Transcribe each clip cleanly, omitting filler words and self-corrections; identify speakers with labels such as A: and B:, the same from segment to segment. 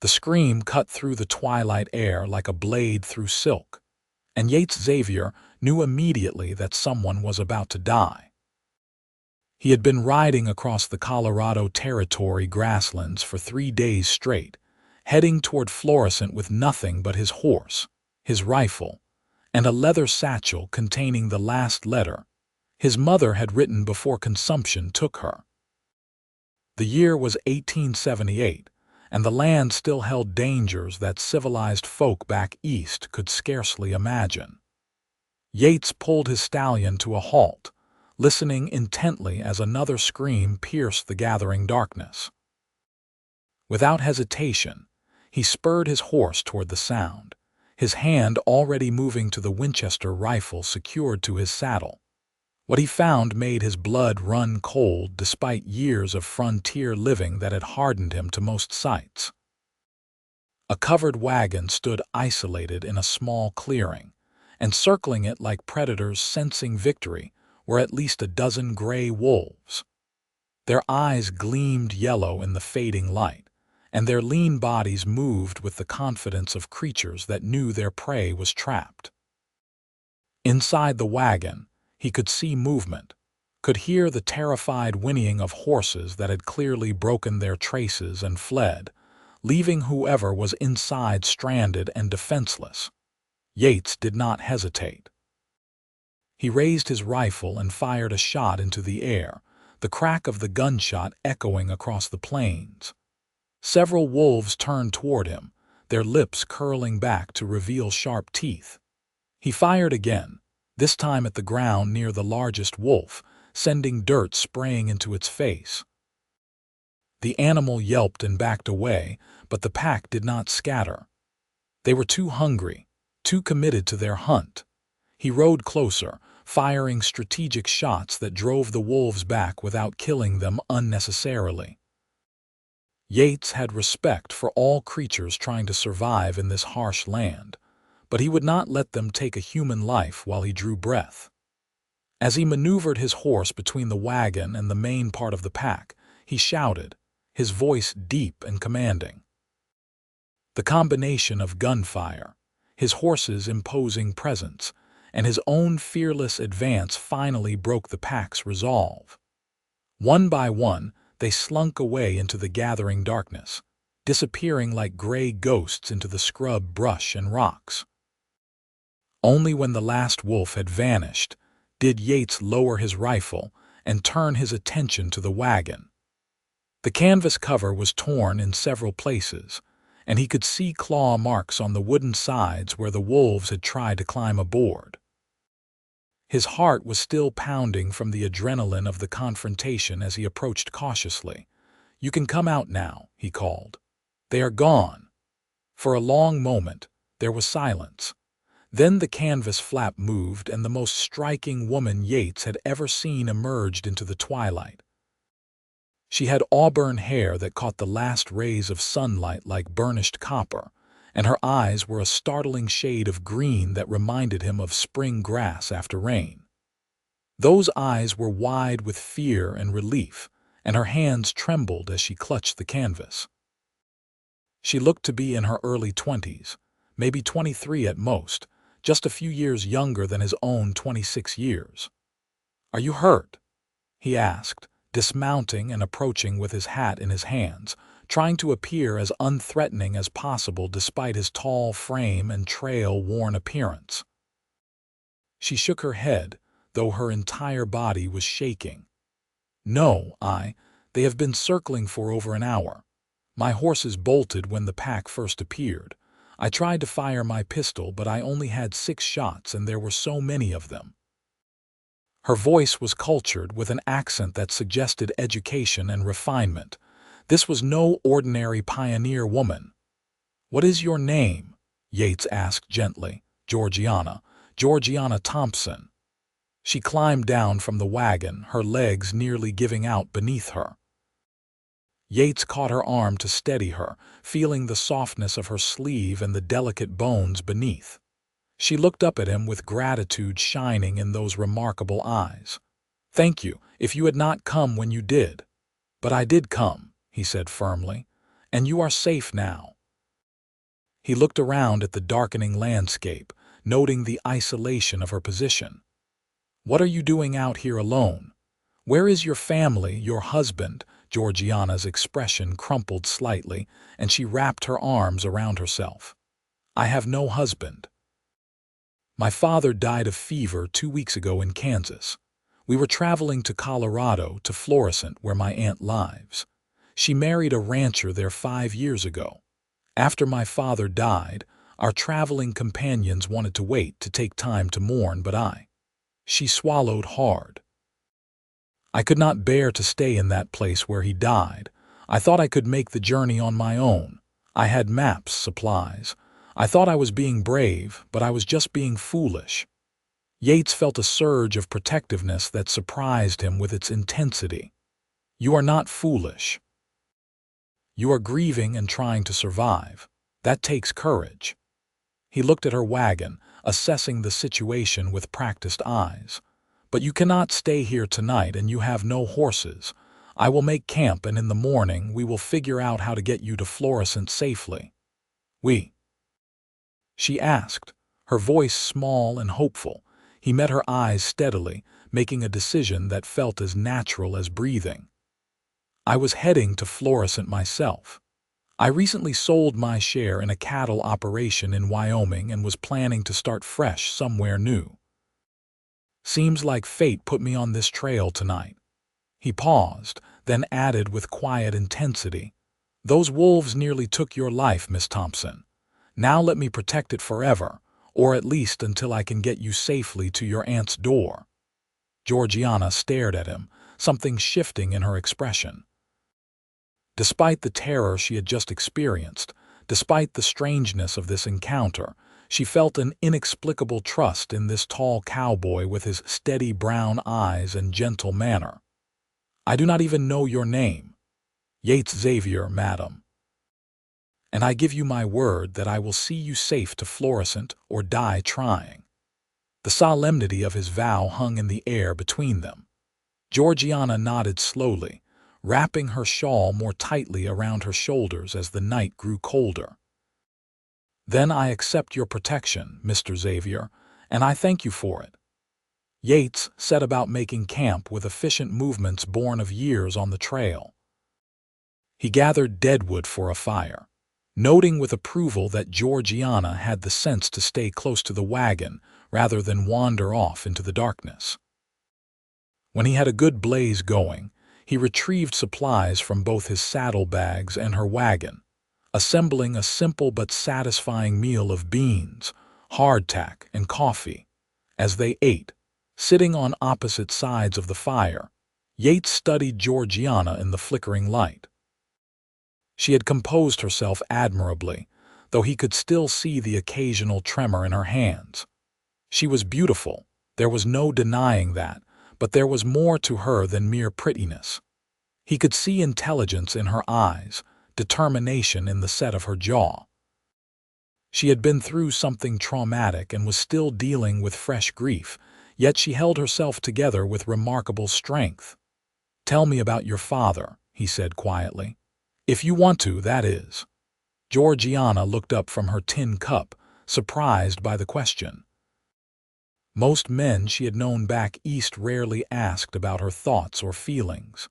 A: The scream cut through the twilight air like a blade through silk, and Yates Xavier knew immediately that someone was about to die. He had been riding across the Colorado Territory grasslands for 3 days straight, heading toward Florissant with nothing but his horse, his rifle, and a leather satchel containing the last letter his mother had written before consumption took her. The year was 1878, and the land still held dangers that civilized folk back east could scarcely imagine. Yates pulled his stallion to a halt, listening intently as another scream pierced the gathering darkness. Without hesitation, he spurred his horse toward the sound, his hand already moving to the Winchester rifle secured to his saddle. What he found made his blood run cold despite years of frontier living that had hardened him to most sights. A covered wagon stood isolated in a small clearing, and circling it like predators sensing victory were at least a dozen gray wolves. Their eyes gleamed yellow in the fading light, and their lean bodies moved with the confidence of creatures that knew their prey was trapped. Inside the wagon, he could see movement, could hear the terrified whinnying of horses that had clearly broken their traces and fled, leaving whoever was inside stranded and defenseless. Yates did not hesitate. He raised his rifle and fired a shot into the air, the crack of the gunshot echoing across the plains. Several wolves turned toward him, their lips curling back to reveal sharp teeth. He fired again, this time at the ground near the largest wolf, sending dirt spraying into its face. The animal yelped and backed away, but the pack did not scatter. They were too hungry, too committed to their hunt. He rode closer, firing strategic shots that drove the wolves back without killing them unnecessarily. Yates had respect for all creatures trying to survive in this harsh land, but he would not let them take a human life while he drew breath. As he maneuvered his horse between the wagon and the main part of the pack, he shouted, his voice deep and commanding. The combination of gunfire, his horse's imposing presence, and his own fearless advance finally broke the pack's resolve. One by one, they slunk away into the gathering darkness, disappearing like gray ghosts into the scrub brush and rocks. Only when the last wolf had vanished did Yates lower his rifle and turn his attention to the wagon. The canvas cover was torn in several places, and he could see claw marks on the wooden sides where the wolves had tried to climb aboard. His heart was still pounding from the adrenaline of the confrontation as he approached cautiously. "You can come out now," he called. "They are gone." For a long moment, there was silence. Then the canvas flap moved and the most striking woman Yates had ever seen emerged into the twilight. She had auburn hair that caught the last rays of sunlight like burnished copper, and her eyes were a startling shade of green that reminded him of spring grass after rain. Those eyes were wide with fear and relief, and her hands trembled as she clutched the canvas. She looked to be in her early 20s, maybe 23 at most, just a few years younger than his own 26 years. "Are you hurt?" he asked, dismounting and approaching with his hat in his hands, trying to appear as unthreatening as possible despite his tall frame and trail-worn appearance. She shook her head, though her entire body was shaking. "No, they have been circling for over an hour. My horses bolted when the pack first appeared. I tried to fire my pistol, but I only had 6 shots and there were so many of them." Her voice was cultured with an accent that suggested education and refinement. This was no ordinary pioneer woman. "What is your name?" Yates asked gently. Georgiana Thompson." She climbed down from the wagon, her legs nearly giving out beneath her. Yates caught her arm to steady her, feeling the softness of her sleeve and the delicate bones beneath. She looked up at him with gratitude shining in those remarkable eyes. "Thank you, if you had not come when you did." "But I did come," he said firmly, "and you are safe now. He looked around at the darkening landscape, noting the isolation of her position. "What are you doing out here alone? Where is your family, your husband?" Georgiana's expression crumpled slightly, and she wrapped her arms around herself. "I have no husband. My father died of fever 2 weeks ago in Kansas. We were traveling to Colorado, to Florissant, where my aunt lives. She married a rancher there 5 years ago. After my father died, our traveling companions wanted to wait to take time to mourn, but She swallowed hard. "I could not bear to stay in that place where he died. I thought I could make the journey on my own. I had maps, supplies. I thought I was being brave, but I was just being foolish." Yates felt a surge of protectiveness that surprised him with its intensity. "You are not foolish. You are grieving and trying to survive. That takes courage." He looked at her wagon, assessing the situation with practiced eyes. "But you cannot stay here tonight, and you have no horses. I will make camp, and in the morning we will figure out how to get you to Florissant safely." She asked, her voice small and hopeful. He met her eyes steadily, making a decision that felt as natural as breathing. "I was heading to Florissant myself. I recently sold my share in a cattle operation in Wyoming and was planning to start fresh somewhere new. Seems like fate put me on this trail tonight." He paused, then added with quiet intensity, "Those wolves nearly took your life, Miss Thompson. Now let me protect it forever, or at least until I can get you safely to your aunt's door." Georgiana stared at him, something shifting in her expression. Despite the terror she had just experienced, despite the strangeness of this encounter, she felt an inexplicable trust in this tall cowboy with his steady brown eyes and gentle manner. "I do not even know your name." "Yates Xavier, madam. And I give you my word that I will see you safe to Florissant or die trying." The solemnity of his vow hung in the air between them. Georgiana nodded slowly, wrapping her shawl more tightly around her shoulders as the night grew colder. "Then I accept your protection, Mr. Xavier, and I thank you for it." Yates set about making camp with efficient movements born of years on the trail. He gathered deadwood for a fire, noting with approval that Georgiana had the sense to stay close to the wagon rather than wander off into the darkness. When he had a good blaze going, he retrieved supplies from both his saddlebags and her wagon, assembling a simple but satisfying meal of beans, hardtack, and coffee. As they ate, sitting on opposite sides of the fire, Yates studied Georgiana in the flickering light. She had composed herself admirably, though he could still see the occasional tremor in her hands. She was beautiful, there was no denying that, but there was more to her than mere prettiness. He could see intelligence in her eyes, determination in the set of her jaw. She had been through something traumatic and was still dealing with fresh grief, yet she held herself together with remarkable strength. "Tell me about your father," he said quietly. "If you want to, that is." Georgiana looked up from her tin cup, surprised by the question. Most men she had known back east rarely asked about her thoughts or feelings.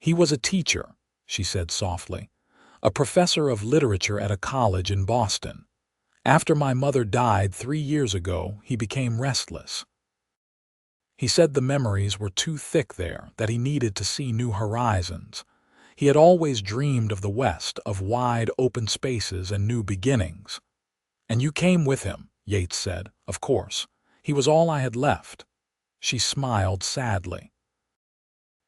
A: "He was a teacher," she said softly, "a professor of literature at a college in Boston. After my mother died 3 years ago, he became restless. He said the memories were too thick there, that he needed to see new horizons. He had always dreamed of the West, of wide, open spaces and new beginnings." "And you came with him," Yates said. "Of course. He was all I had left." She smiled sadly.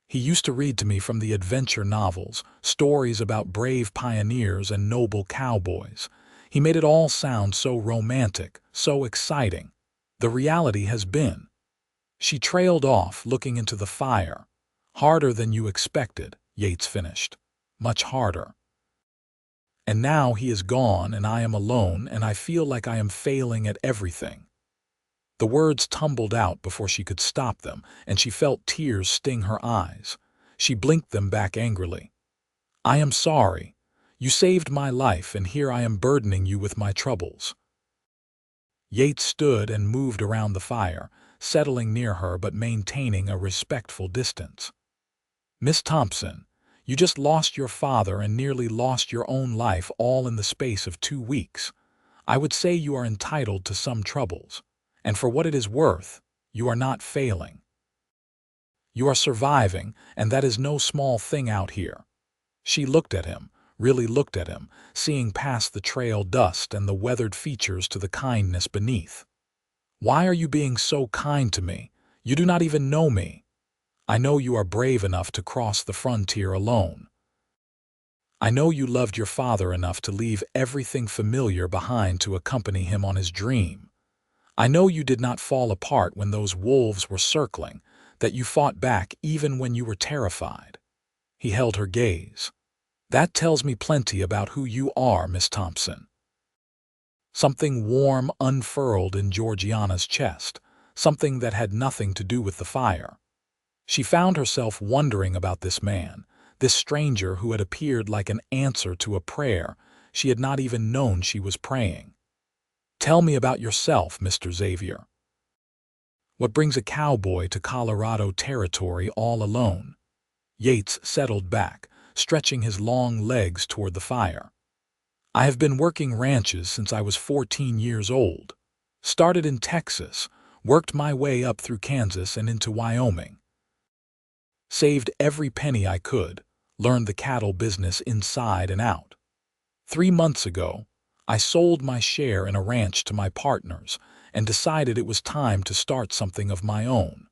A: "He used to read to me from the adventure novels, stories about brave pioneers and noble cowboys. He made it all sound so romantic, so exciting. The reality has been—" She trailed off, looking into the fire. "Harder than you expected," Yates finished. "Much harder. And now he is gone and I am alone and I feel like I am failing at everything." The words tumbled out before she could stop them, and she felt tears sting her eyes. She blinked them back angrily. "I am sorry. You saved my life, and here I am burdening you with my troubles." Yates stood and moved around the fire, settling near her but maintaining a respectful distance. "Miss Thompson, you just lost your father and nearly lost your own life all in the space of 2 weeks. I would say you are entitled to some troubles, and for what it is worth, you are not failing. You are surviving, and that is no small thing out here." She looked at him, really looked at him, seeing past the trail dust and the weathered features to the kindness beneath. "Why are you being so kind to me? You do not even know me. I know you are brave enough to cross the frontier alone. I know you loved your father enough to leave everything familiar behind to accompany him on his dream. I know you did not fall apart when those wolves were circling, that you fought back even when you were terrified." He held her gaze. "That tells me plenty about who you are, Miss Thompson." Something warm unfurled in Georgiana's chest, something that had nothing to do with the fire. She found herself wondering about this man, this stranger who had appeared like an answer to a prayer she had not even known she was praying. "Tell me about yourself, Mr. Xavier. What brings a cowboy to Colorado territory all alone?" Yates settled back, stretching his long legs toward the fire. "I have been working ranches since I was 14 years old. Started in Texas, worked my way up through Kansas and into Wyoming. Saved every penny I could, learned the cattle business inside and out. 3 months ago, I sold my share in a ranch to my partners and decided it was time to start something of my own.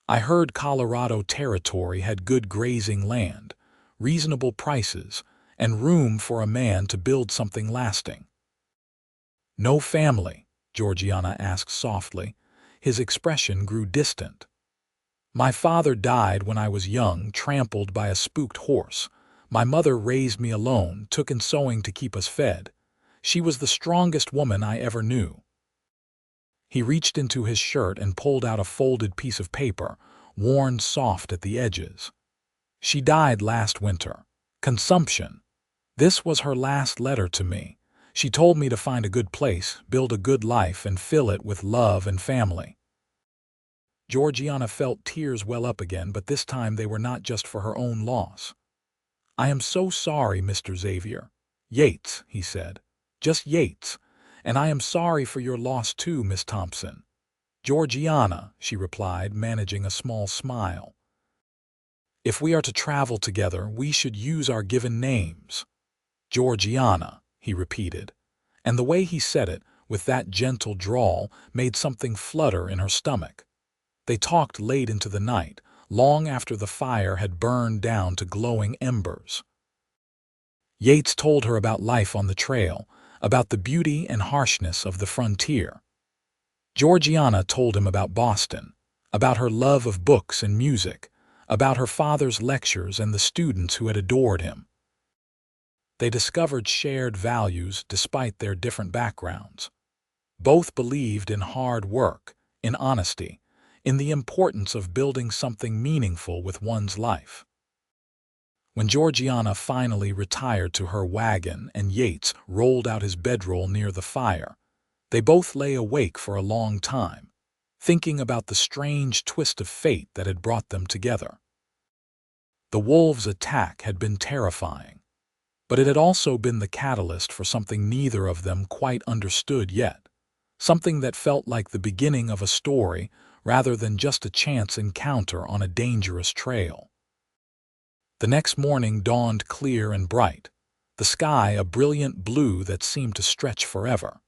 A: I heard Colorado territory had good grazing land, reasonable prices, and room for a man to build something lasting." "No family?" Georgiana asked softly. His expression grew distant. "My father died when I was young, trampled by a spooked horse. My mother raised me alone, took in sewing to keep us fed. She was the strongest woman I ever knew." He reached into his shirt and pulled out a folded piece of paper, worn soft at the edges. "She died last winter. Consumption. This was her last letter to me. She told me to find a good place, build a good life, and fill it with love and family." Georgiana felt tears well up again, but this time they were not just for her own loss. "I am so sorry, Mr. Xavier." "Yates," he said. "Just Yates. And I am sorry for your loss too, Miss Thompson." "Georgiana," she replied, managing a small smile. "If we are to travel together, we should use our given names." "Georgiana," he repeated, and the way he said it, with that gentle drawl, made something flutter in her stomach. They talked late into the night, long after the fire had burned down to glowing embers. Yates told her about life on the trail, about the beauty and harshness of the frontier. Georgiana told him about Boston, about her love of books and music, about her father's lectures and the students who had adored him. They discovered shared values despite their different backgrounds. Both believed in hard work, in honesty, in the importance of building something meaningful with one's life. When Georgiana finally retired to her wagon and Yates rolled out his bedroll near the fire, they both lay awake for a long time, thinking about the strange twist of fate that had brought them together. The wolves' attack had been terrifying, but it had also been the catalyst for something neither of them quite understood yet, something that felt like the beginning of a story rather than just a chance encounter on a dangerous trail. The next morning dawned clear and bright, the sky a brilliant blue that seemed to stretch forever.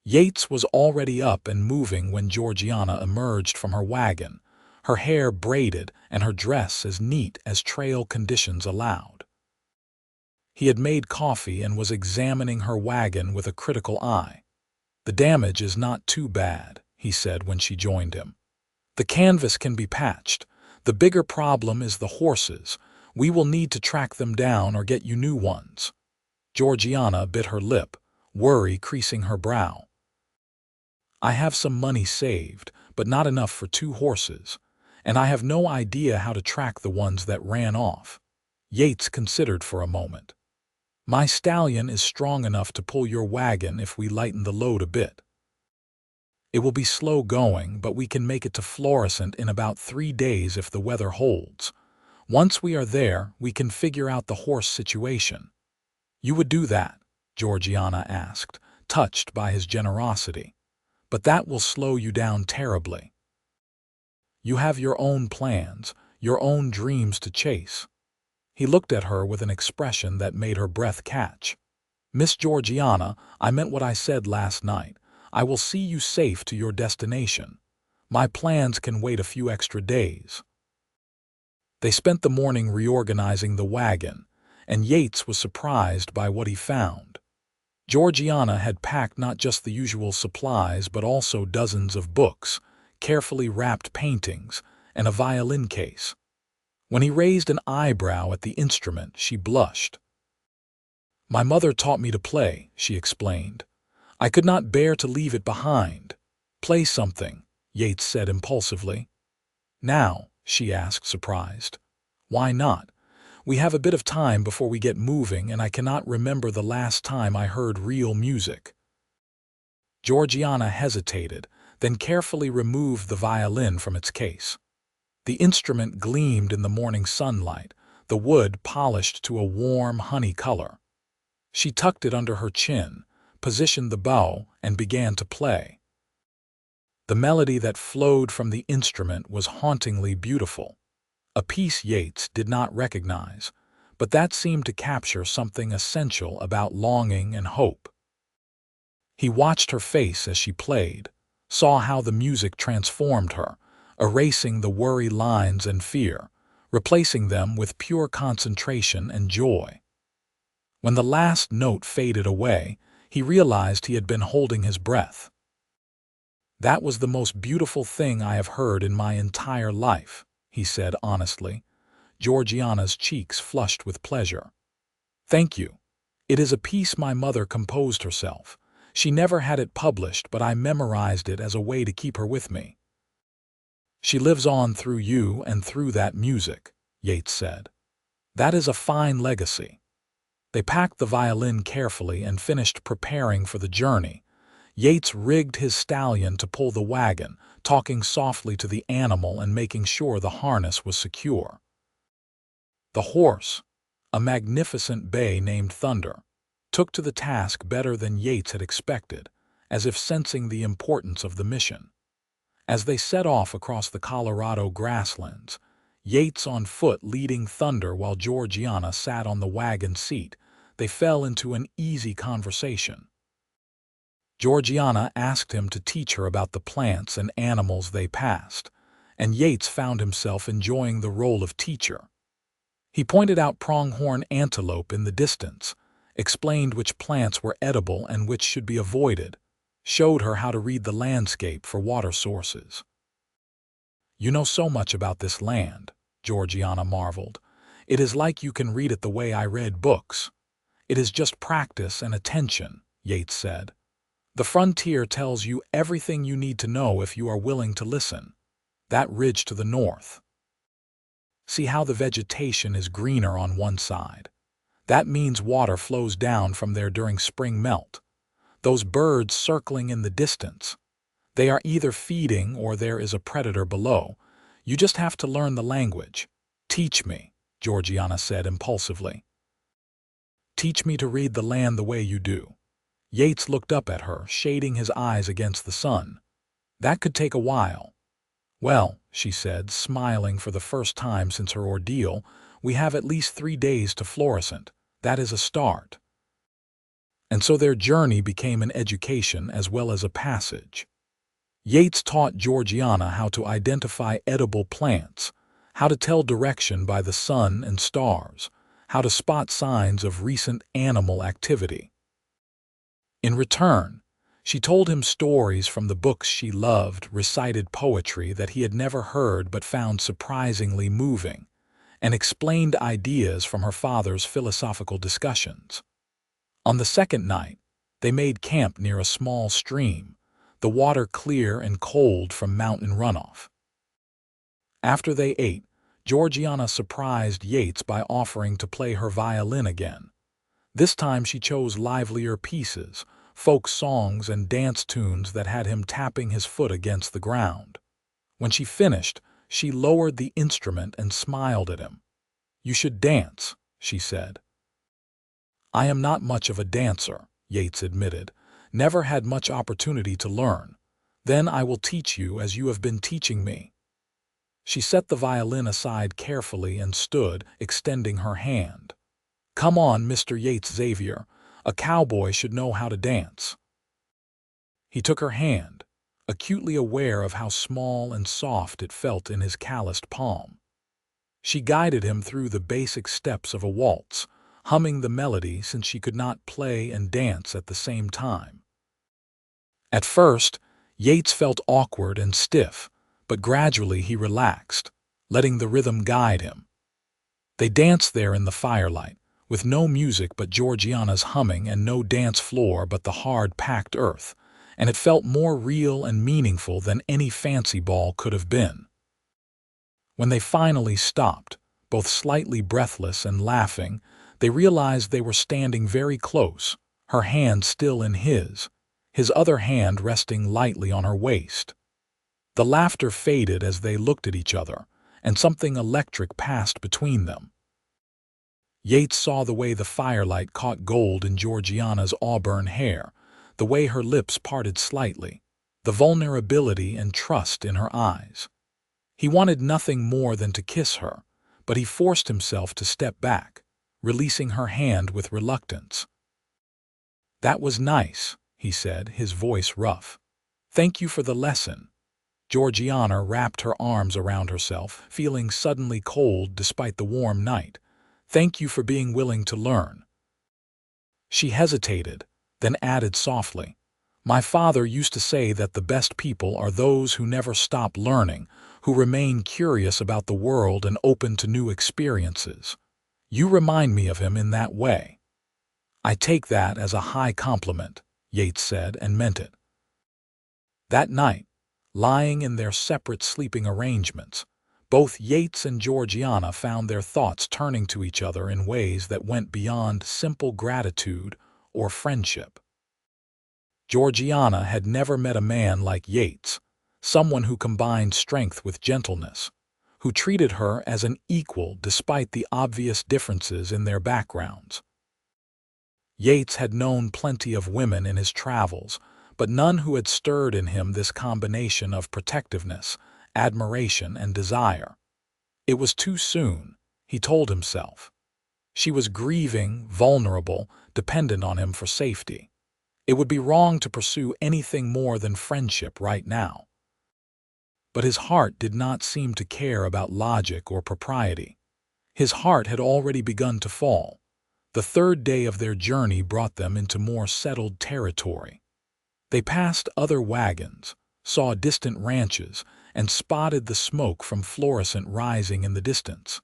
A: Yates was already up and moving when Georgiana emerged from her wagon, her hair braided and her dress as neat as trail conditions allowed. He had made coffee and was examining her wagon with a critical eye. "The damage is not too bad," he said when she joined him. "The canvas can be patched. The bigger problem is the horses. We will need to track them down or get you new ones." Georgiana bit her lip, worry creasing her brow. "I have some money saved, but not enough for 2 horses, and I have no idea how to track the ones that ran off." Yates considered for a moment. My stallion is strong enough to pull your wagon if we lighten the load a bit. It will be slow going, but we can make it to Florissant in about 3 days if the weather holds. Once we are there, we can figure out the horse situation." "You would do that?" Georgiana asked, touched by his generosity. "But that will slow you down terribly. You have your own plans, your own dreams to chase." He looked at her with an expression that made her breath catch. "Miss Georgiana, I meant what I said last night. I will see you safe to your destination. My plans can wait a few extra days." They spent the morning reorganizing the wagon, and Yates was surprised by what he found. Georgiana had packed not just the usual supplies but also dozens of books, carefully wrapped paintings, and a violin case. When he raised an eyebrow at the instrument, she blushed. "My mother taught me to play," she explained. "I could not bear to leave it behind." "Play something," Yates said impulsively. "Now?" she asked, surprised. "Why not? We have a bit of time before we get moving, and I cannot remember the last time I heard real music." Georgiana hesitated, then carefully removed the violin from its case. The instrument gleamed in the morning sunlight, the wood polished to a warm honey color. She tucked it under her chin, positioned the bow, and began to play. The melody that flowed from the instrument was hauntingly beautiful. A piece Yates did not recognize, but that seemed to capture something essential about longing and hope. He watched her face as she played, saw how the music transformed her, erasing the worry lines and fear, replacing them with pure concentration and joy. When the last note faded away, he realized he had been holding his breath. "That was the most beautiful thing I have heard in my entire life," he said honestly. Georgiana's cheeks flushed with pleasure. "Thank you. It is a piece my mother composed herself. She never had it published, but I memorized it as a way to keep her with me." "She lives on through you and through that music," Yates said. "That is a fine legacy." They packed the violin carefully and finished preparing for the journey. Yates rigged his stallion to pull the wagon, talking softly to the animal and making sure the harness was secure. The horse, a magnificent bay named Thunder, took to the task better than Yates had expected, as if sensing the importance of the mission. As they set off across the Colorado grasslands, Yates on foot leading Thunder while Georgiana sat on the wagon seat, they fell into an easy conversation. Georgiana asked him to teach her about the plants and animals they passed, and Yates found himself enjoying the role of teacher. He pointed out pronghorn antelope in the distance, explained which plants were edible and which should be avoided, showed her how to read the landscape for water sources. "You know so much about this land," Georgiana marveled. "It is like you can read it the way I read books." "It is just practice and attention," Yates said. "The frontier tells you everything you need to know if you are willing to listen. That ridge to the north. See how the vegetation is greener on one side. That means water flows down from there during spring melt. Those birds circling in the distance. They are either feeding or there is a predator below. You just have to learn the language." "Teach me," Georgiana said impulsively. "Teach me to read the land the way you do." Yates looked up at her, shading his eyes against the sun. "That could take a while." "Well," she said, smiling for the first time since her ordeal, "we have at least 3 days to Florissant. That is a start." And so their journey became an education as well as a passage. Yates taught Georgiana how to identify edible plants, how to tell direction by the sun and stars, how to spot signs of recent animal activity. In return, she told him stories from the books she loved, recited poetry that he had never heard but found surprisingly moving, and explained ideas from her father's philosophical discussions. On the second night, they made camp near a small stream, the water clear and cold from mountain runoff. After they ate, Georgiana surprised Yates by offering to play her violin again. This time she chose livelier pieces, folk songs and dance tunes that had him tapping his foot against the ground. When she finished, she lowered the instrument and smiled at him. "You should dance," she said. "I am not much of a dancer," Yates admitted. "Never had much opportunity to learn. Then I will teach you as you have been teaching me." She set the violin aside carefully and stood, extending her hand. "Come on, Mr. Yates Xavier. A cowboy should know how to dance." He took her hand, acutely aware of how small and soft it felt in his calloused palm. She guided him through the basic steps of a waltz, humming the melody since she could not play and dance at the same time. At first, Yates felt awkward and stiff, but gradually he relaxed, letting the rhythm guide him. They danced there in the firelight, with no music but Georgiana's humming and no dance floor but the hard, packed earth, and it felt more real and meaningful than any fancy ball could have been. When they finally stopped, both slightly breathless and laughing, they realized they were standing very close, her hand still in his other hand resting lightly on her waist. The laughter faded as they looked at each other, and something electric passed between them. Yates saw the way the firelight caught gold in Georgiana's auburn hair, the way her lips parted slightly, the vulnerability and trust in her eyes. He wanted nothing more than to kiss her, but he forced himself to step back, releasing her hand with reluctance. "That was nice," he said, his voice rough. "Thank you for the lesson." Georgiana wrapped her arms around herself, feeling suddenly cold despite the warm night. "Thank you for being willing to learn." She hesitated, then added softly, "My father used to say that the best people are those who never stop learning, who remain curious about the world and open to new experiences. You remind me of him in that way." "I take that as a high compliment," Yates said, and meant it. That night, lying in their separate sleeping arrangements, both Yates and Georgiana found their thoughts turning to each other in ways that went beyond simple gratitude or friendship. Georgiana had never met a man like Yates, someone who combined strength with gentleness, who treated her as an equal despite the obvious differences in their backgrounds. Yates had known plenty of women in his travels, but none who had stirred in him this combination of protectiveness, admiration, and desire. It was too soon, he told himself. She was grieving, vulnerable, dependent on him for safety. It would be wrong to pursue anything more than friendship right now. But his heart did not seem to care about logic or propriety. His heart had already begun to fall. The third day of their journey brought them into more settled territory. They passed other wagons, saw distant ranches, and spotted the smoke from fluorescent rising in the distance.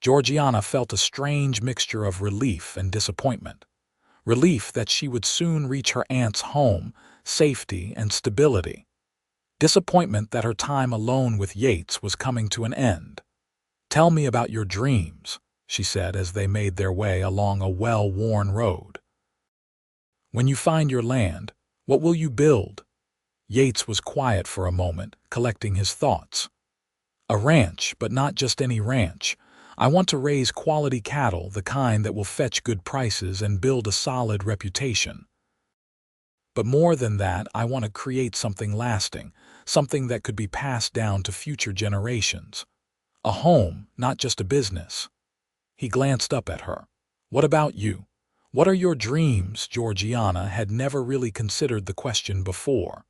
A: Georgiana felt a strange mixture of relief and disappointment. Relief that she would soon reach her aunt's home, safety and stability. Disappointment that her time alone with Yates was coming to an end. "Tell me about your dreams," she said as they made their way along a well-worn road. "When you find your land, what will you build?" Yates was quiet for a moment, collecting his thoughts. "A ranch, but not just any ranch. I want to raise quality cattle, the kind that will fetch good prices and build a solid reputation. But more than that, I want to create something lasting, something that could be passed down to future generations. A home, not just a business." He glanced up at her. "What about you? What are your dreams?" Georgiana had never really considered the question before.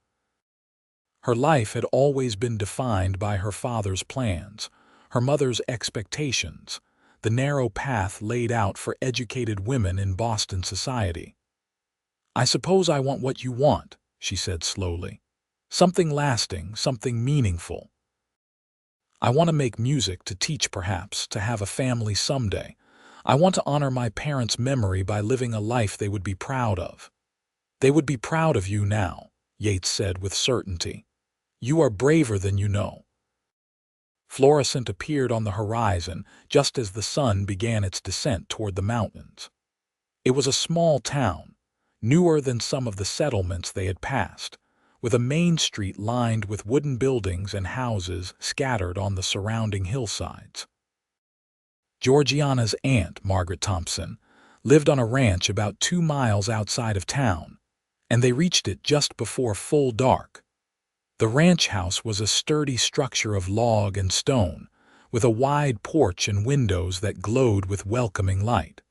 A: Her life had always been defined by her father's plans, her mother's expectations, the narrow path laid out for educated women in Boston society. "I suppose I want what you want," she said slowly. "Something lasting, something meaningful. I want to make music, to teach perhaps, to have a family someday. I want to honor my parents' memory by living a life they would be proud of." "They would be proud of you now," Yates said with certainty. "You are braver than you know." Fluorescent appeared on the horizon just as the sun began its descent toward the mountains. It was a small town, newer than some of the settlements they had passed, with a main street lined with wooden buildings and houses scattered on the surrounding hillsides. Georgiana's aunt, Margaret Thompson, lived on a ranch about 2 miles outside of town, and they reached it just before full dark. The ranch house was a sturdy structure of log and stone, with a wide porch and windows that glowed with welcoming light.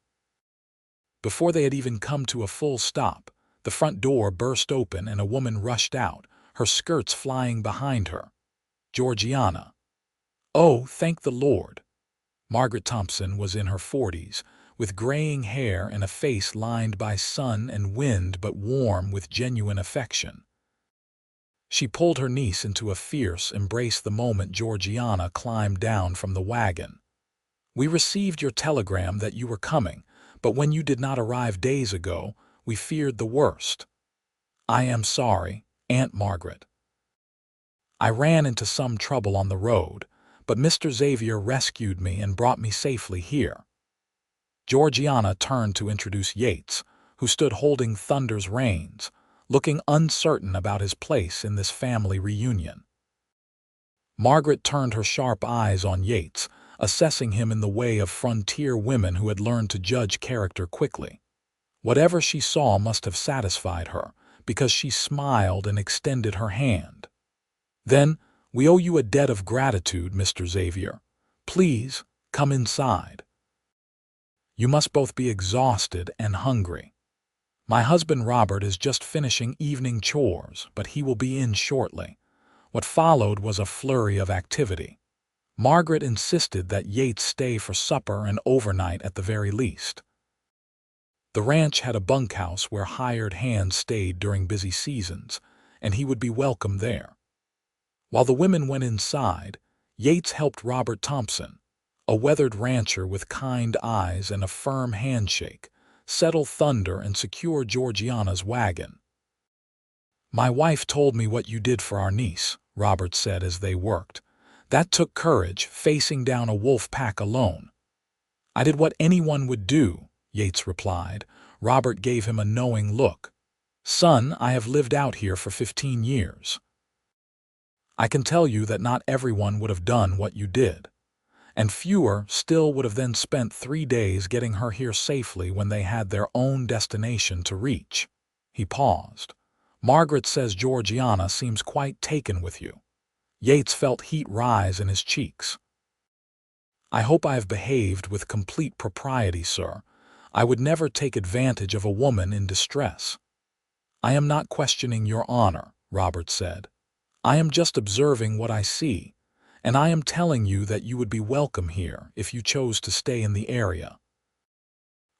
A: Before they had even come to a full stop, the front door burst open and a woman rushed out, her skirts flying behind her. Georgiana. Oh, thank the Lord! Margaret Thompson was in her 40s, with graying hair and a face lined by sun and wind but warm with genuine affection. She pulled her niece into a fierce embrace the moment Georgiana climbed down from the wagon. We received your telegram that you were coming, but when you did not arrive days ago, we feared the worst. I am sorry, Aunt Margaret. I ran into some trouble on the road, but Mr. Xavier rescued me and brought me safely here. Georgiana turned to introduce Yates, who stood holding Thunder's reins, looking uncertain about his place in this family reunion. Margaret turned her sharp eyes on Yates, assessing him in the way of frontier women who had learned to judge character quickly. Whatever she saw must have satisfied her, because she smiled and extended her hand. Then, we owe you a debt of gratitude, Mr. Xavier. Please, come inside. You must both be exhausted and hungry. My husband Robert is just finishing evening chores, but he will be in shortly. What followed was a flurry of activity. Margaret insisted that Yates stay for supper and overnight at the very least. The ranch had a bunkhouse where hired hands stayed during busy seasons, and he would be welcome there. While the women went inside, Yates helped Robert Thompson, a weathered rancher with kind eyes and a firm handshake, settle Thunder and secure Georgiana's wagon. My wife told me what you did for our niece, Robert said as they worked. That took courage, facing down a wolf pack alone. I did what anyone would do, Yates replied. Robert gave him a knowing look. Son, I have lived out here for 15 years. I can tell you that not everyone would have done what you did, and fewer still would have then spent 3 days getting her here safely when they had their own destination to reach. He paused. Margaret says Georgiana seems quite taken with you. Yates felt heat rise in his cheeks. I hope I have behaved with complete propriety, sir. I would never take advantage of a woman in distress. I am not questioning your honor, Robert said. I am just observing what I see, and I am telling you that you would be welcome here if you chose to stay in the area.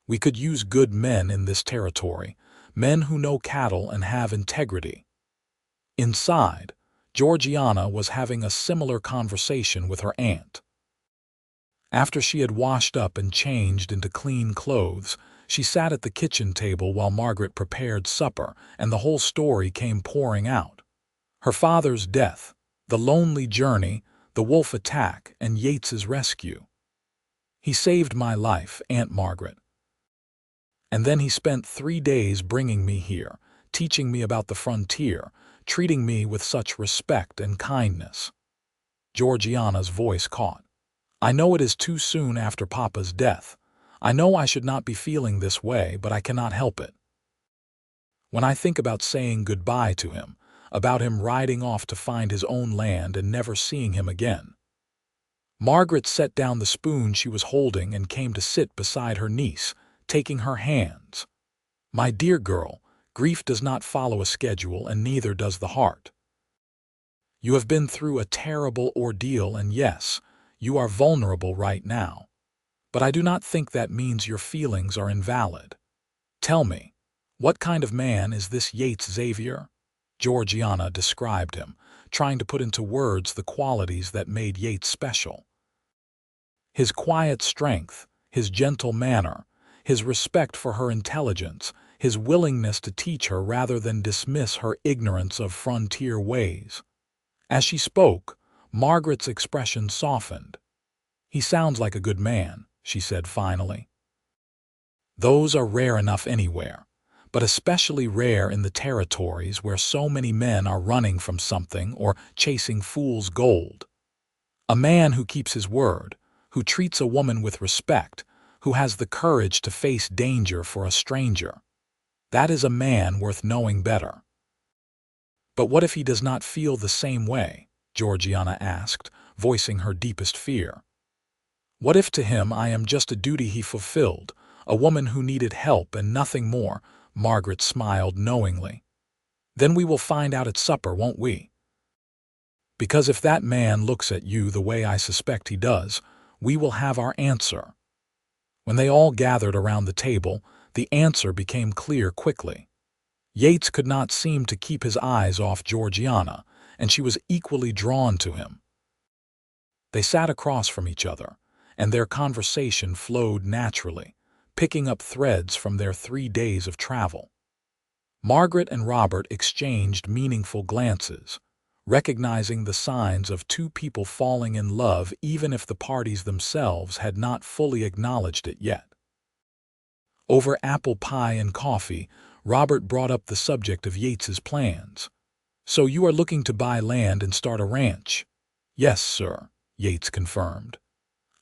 A: We could use good men in this territory, men who know cattle and have integrity. Inside, Georgiana was having a similar conversation with her aunt. After she had washed up and changed into clean clothes, she sat at the kitchen table while Margaret prepared supper, and the whole story came pouring out. Her father's death, the lonely journey, the wolf attack, and Yates's rescue. He saved my life, Aunt Margaret. And then he spent 3 days bringing me here, teaching me about the frontier, treating me with such respect and kindness. Georgiana's voice caught. I know it is too soon after Papa's death. I know I should not be feeling this way, but I cannot help it. When I think about saying goodbye to him, about him riding off to find his own land and never seeing him again. Margaret set down the spoon she was holding and came to sit beside her niece, taking her hands. My dear girl, grief does not follow a schedule, and neither does the heart. You have been through a terrible ordeal, and yes, you are vulnerable right now. But I do not think that means your feelings are invalid. Tell me, what kind of man is this Yates Xavier? Georgiana described him, trying to put into words the qualities that made Yates special. His quiet strength, his gentle manner, his respect for her intelligence, his willingness to teach her rather than dismiss her ignorance of frontier ways. As she spoke, Margaret's expression softened. He sounds like a good man, she said finally. Those are rare enough anywhere, but especially rare in the territories where so many men are running from something or chasing fool's gold. A man who keeps his word, who treats a woman with respect, who has the courage to face danger for a stranger. That is a man worth knowing better. But what if he does not feel the same way? Georgiana asked, voicing her deepest fear. What if to him I am just a duty he fulfilled, a woman who needed help and nothing more? Margaret smiled knowingly. Then we will find out at supper, won't we? Because if that man looks at you the way I suspect he does, we will have our answer. When they all gathered around the table, the answer became clear quickly. Yates could not seem to keep his eyes off Georgiana, and she was equally drawn to him. They sat across from each other, and their conversation flowed naturally, picking up threads from their 3 days of travel. Margaret and Robert exchanged meaningful glances, recognizing the signs of two people falling in love even if the parties themselves had not fully acknowledged it yet. Over apple pie and coffee, Robert brought up the subject of Yates's plans. "So you are looking to buy land and start a ranch?" "Yes, sir," Yates confirmed.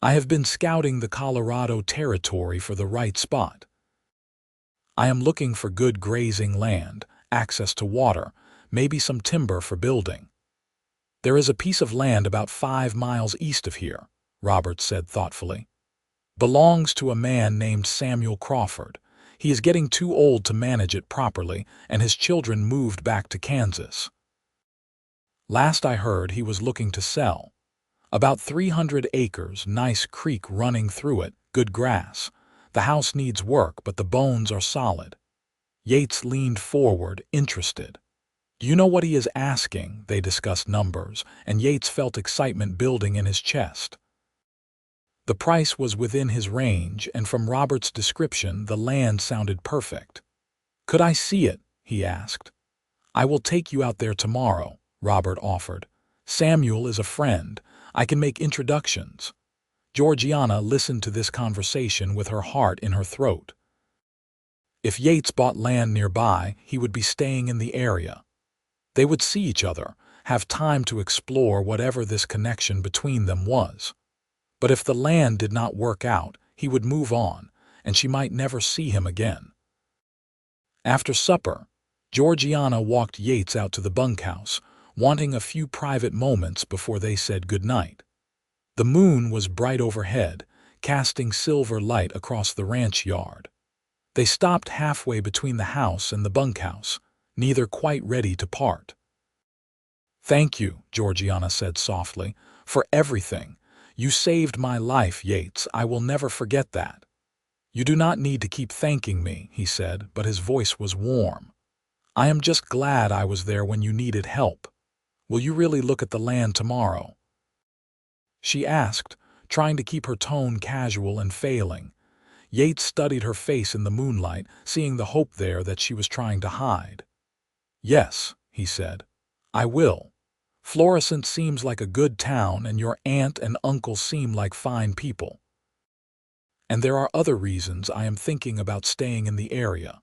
A: "I have been scouting the Colorado territory for the right spot. I am looking for good grazing land, access to water, maybe some timber for building." "There is a piece of land about 5 miles east of here," Robert said thoughtfully. "Belongs to a man named Samuel Crawford. He is getting too old to manage it properly, and his children moved back to Kansas. Last I heard, he was looking to sell. About 300 acres, nice creek running through it, good grass. The house needs work, but the bones are solid." Yates leaned forward, interested. "Do you know what he is asking?" They discussed numbers, and Yates felt excitement building in his chest. The price was within his range, and from Robert's description, the land sounded perfect. "Could I see it?" he asked. "I will take you out there tomorrow," Robert offered. "Samuel is a friend. I can make introductions." Georgiana listened to this conversation with her heart in her throat. If Yates bought land nearby, he would be staying in the area. They would see each other, have time to explore whatever this connection between them was. But if the land did not work out, he would move on, and she might never see him again. After supper, Georgiana walked Yates out to the bunkhouse, wanting a few private moments before they said goodnight. The moon was bright overhead, casting silver light across the ranch yard. They stopped halfway between the house and the bunkhouse, neither quite ready to part. "Thank you," Georgiana said softly, "for everything. You saved my life, Yates. I will never forget that." "You do not need to keep thanking me," he said, but his voice was warm. "I am just glad I was there when you needed help. Will you really look at the land tomorrow?" she asked, trying to keep her tone casual and failing. Yates studied her face in the moonlight, seeing the hope there that she was trying to hide. "Yes," he said, "I will. Florissant seems like a good town, and your aunt and uncle seem like fine people. And there are other reasons I am thinking about staying in the area."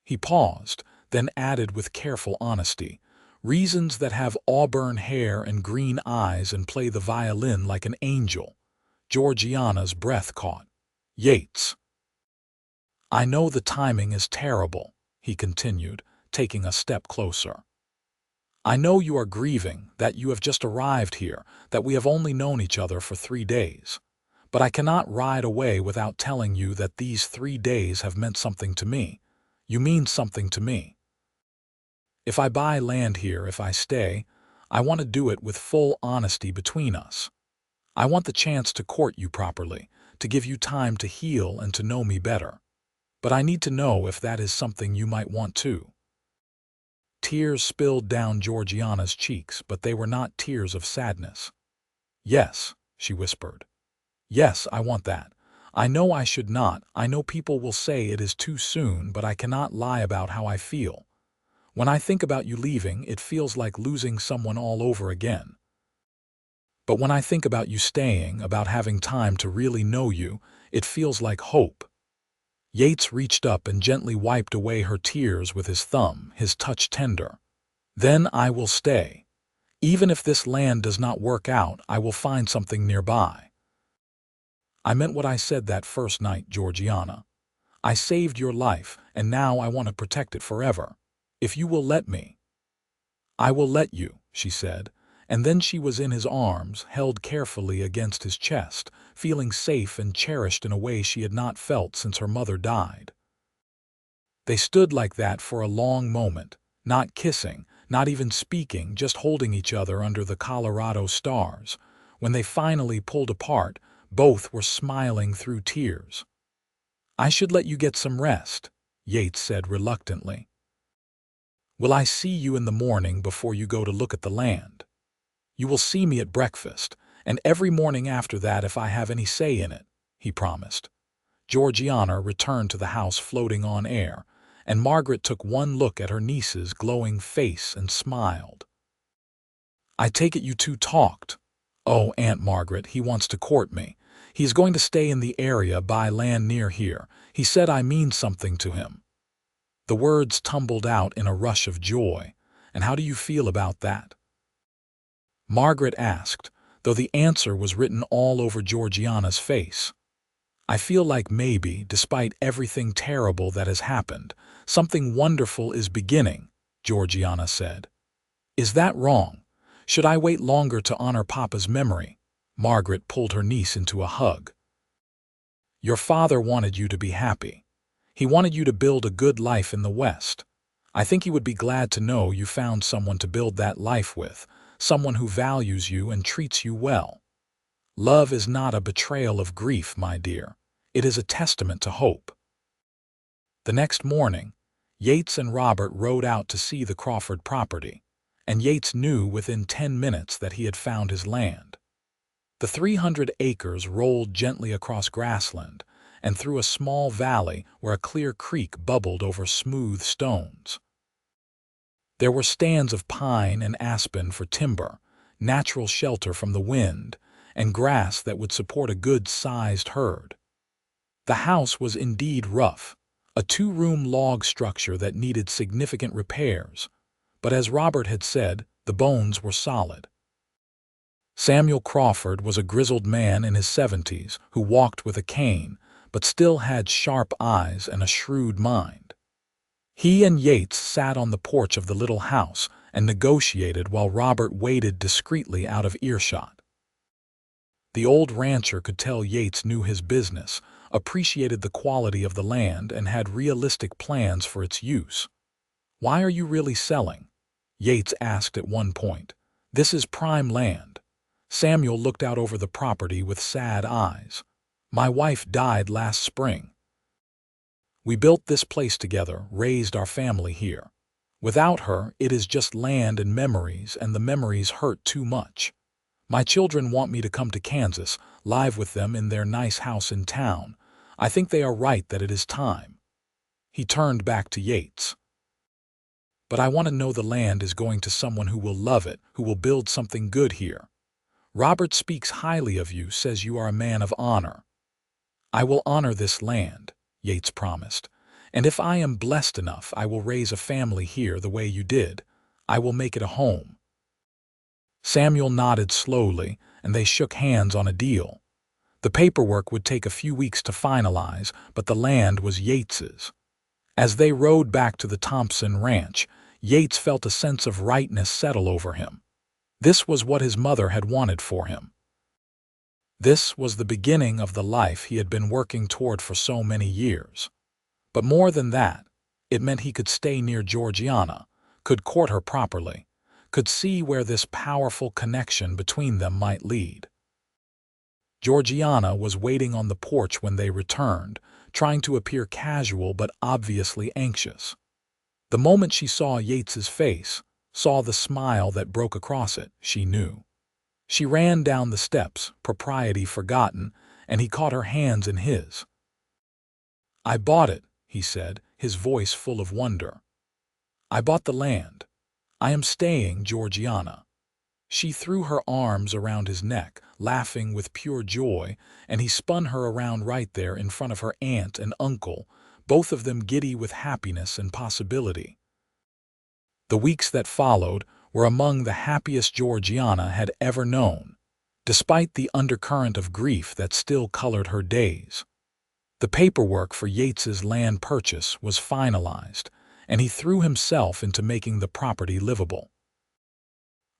A: He paused, then added with careful honesty, "Reasons that have auburn hair and green eyes and play the violin like an angel." Georgiana's breath caught. "Yates." "I know the timing is terrible," he continued, taking a step closer. "I know you are grieving, that you have just arrived here, that we have only known each other for 3 days. But I cannot ride away without telling you that these 3 days have meant something to me. You mean something to me. If I buy land here, if I stay, I want to do it with full honesty between us. I want the chance to court you properly, to give you time to heal and to know me better. But I need to know if that is something you might want too." Tears spilled down Georgiana's cheeks, but they were not tears of sadness. "Yes," she whispered. "Yes, I want that. I know I should not. I know people will say it is too soon, but I cannot lie about how I feel. When I think about you leaving, it feels like losing someone all over again. But when I think about you staying, about having time to really know you, it feels like hope." Yates reached up and gently wiped away her tears with his thumb, his touch tender. "Then I will stay. Even if this land does not work out, I will find something nearby." "I meant what I said that first night, Georgiana. I saved your life, and now I want to protect it forever. If you will let me." "I will let you," she said, and then she was in his arms, held carefully against his chest, feeling safe and cherished in a way she had not felt since her mother died. They stood like that for a long moment, not kissing, not even speaking, just holding each other under the Colorado stars. When they finally pulled apart, both were smiling through tears. "I should let you get some rest," Yates said reluctantly. "Will I see you in the morning before you go to look at the land? You will see me at breakfast, and every morning after that if I have any say in it," he promised. Georgiana returned to the house floating on air, and Margaret took one look at her niece's glowing face and smiled. "I take it you two talked." "Oh, Aunt Margaret, he wants to court me. He is going to stay in the area, buy land near here. He said I mean something to him." The words tumbled out in a rush of joy. "And how do you feel about that?" Margaret asked, though the answer was written all over Georgiana's face. "I feel like maybe, despite everything terrible that has happened, something wonderful is beginning," Georgiana said. "Is that wrong? Should I wait longer to honor Papa's memory?" Margaret pulled her niece into a hug. "Your father wanted you to be happy. He wanted you to build a good life in the West. I think he would be glad to know you found someone to build that life with, someone who values you and treats you well. Love is not a betrayal of grief, my dear. It is a testament to hope." The next morning, Yates and Robert rode out to see the Crawford property, and Yates knew within 10 minutes that he had found his land. The 300 acres rolled gently across grassland and through a small valley where a clear creek bubbled over smooth stones. There were stands of pine and aspen for timber, natural shelter from the wind, and grass that would support a good-sized herd. The house was indeed rough, a 2-room log structure that needed significant repairs, but as Robert had said, the bones were solid. Samuel Crawford was a grizzled man in his 70s who walked with a cane, but still had sharp eyes and a shrewd mind. He and Yates sat on the porch of the little house and negotiated while Robert waited discreetly out of earshot. The old rancher could tell Yates knew his business, appreciated the quality of the land, and had realistic plans for its use. "Why are you really selling?" Yates asked at one point. "This is prime land." Samuel looked out over the property with sad eyes. "My wife died last spring. We built this place together, raised our family here. Without her, it is just land and memories, and the memories hurt too much. My children want me to come to Kansas, live with them in their nice house in town. I think they are right that it is time." He turned back to Yates. "But I want to know the land is going to someone who will love it, who will build something good here. Robert speaks highly of you, says you are a man of honor." "I will honor this land," Yates promised. "And if I am blessed enough, I will raise a family here the way you did. I will make it a home." Samuel nodded slowly, and they shook hands on a deal. The paperwork would take a few weeks to finalize, but the land was Yates's. As they rode back to the Thompson ranch, Yates felt a sense of rightness settle over him. This was what his mother had wanted for him. This was the beginning of the life he had been working toward for so many years. But more than that, it meant he could stay near Georgiana, could court her properly, could see where this powerful connection between them might lead. Georgiana was waiting on the porch when they returned, trying to appear casual but obviously anxious. The moment she saw Yates's face, saw the smile that broke across it, she knew. She ran down the steps, propriety forgotten, and he caught her hands in his. "I bought it," he said, his voice full of wonder. "I bought the land. I am staying, Georgiana." She threw her arms around his neck, laughing with pure joy, and he spun her around right there in front of her aunt and uncle, both of them giddy with happiness and possibility. The weeks that followed were among the happiest Georgiana had ever known, despite the undercurrent of grief that still colored her days. The paperwork for Yates's land purchase was finalized, and he threw himself into making the property livable.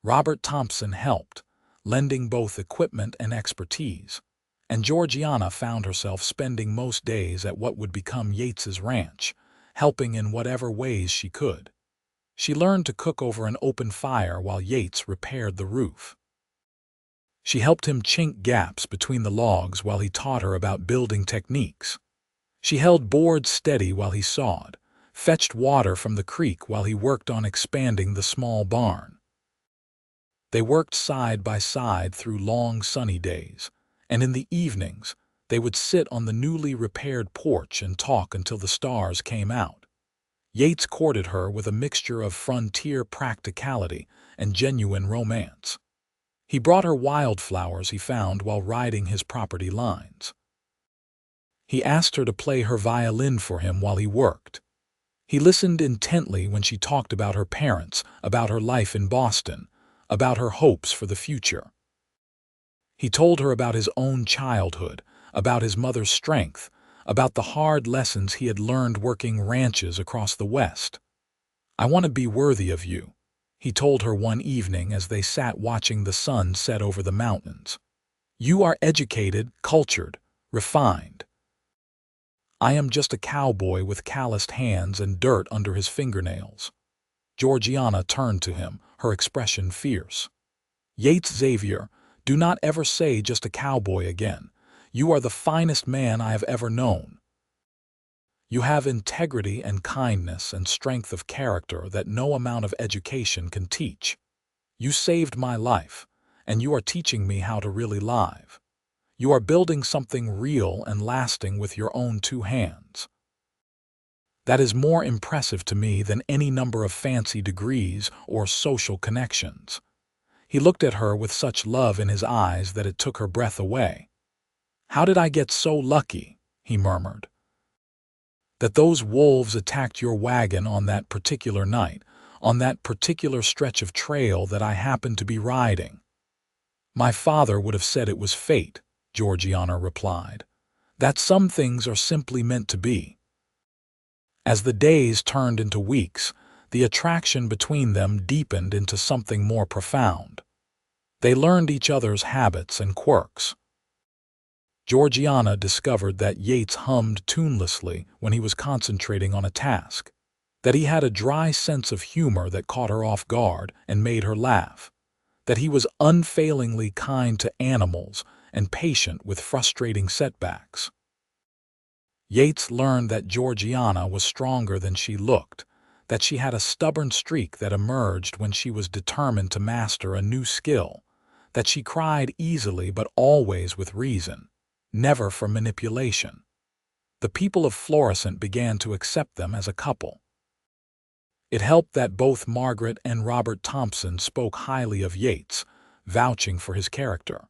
A: Robert Thompson helped, lending both equipment and expertise, and Georgiana found herself spending most days at what would become Yates's ranch, helping in whatever ways she could. She learned to cook over an open fire while Yates repaired the roof. She helped him chink gaps between the logs while he taught her about building techniques. She held boards steady while he sawed, fetched water from the creek while he worked on expanding the small barn. They worked side by side through long sunny days, and in the evenings they would sit on the newly repaired porch and talk until the stars came out. Yates courted her with a mixture of frontier practicality and genuine romance. He brought her wildflowers he found while riding his property lines. He asked her to play her violin for him while he worked. He listened intently when she talked about her parents, about her life in Boston, about her hopes for the future. He told her about his own childhood, about his mother's strength, about the hard lessons he had learned working ranches across the West. "I want to be worthy of you," he told her one evening as they sat watching the sun set over the mountains. "You are educated, cultured, refined. I am just a cowboy with calloused hands and dirt under his fingernails." Georgiana turned to him, her expression fierce. "Yates Xavier, do not ever say just a cowboy again. You are the finest man I have ever known. You have integrity and kindness and strength of character that no amount of education can teach. You saved my life, and you are teaching me how to really live. You are building something real and lasting with your own two hands. That is more impressive to me than any number of fancy degrees or social connections." He looked at her with such love in his eyes that it took her breath away. "How did I get so lucky?" he murmured. "That those wolves attacked your wagon on that particular night, on that particular stretch of trail that I happened to be riding." "My father would have said it was fate," Georgiana replied. "That some things are simply meant to be." As the days turned into weeks, the attraction between them deepened into something more profound. They learned each other's habits and quirks. Georgiana discovered that Yates hummed tunelessly when he was concentrating on a task, that he had a dry sense of humor that caught her off guard and made her laugh, that he was unfailingly kind to animals and patient with frustrating setbacks. Yates learned that Georgiana was stronger than she looked, that she had a stubborn streak that emerged when she was determined to master a new skill, that she cried easily but always with reason, never for manipulation. The people of Florissant began to accept them as a couple. It helped that both Margaret and Robert Thompson spoke highly of Yates, vouching for his character.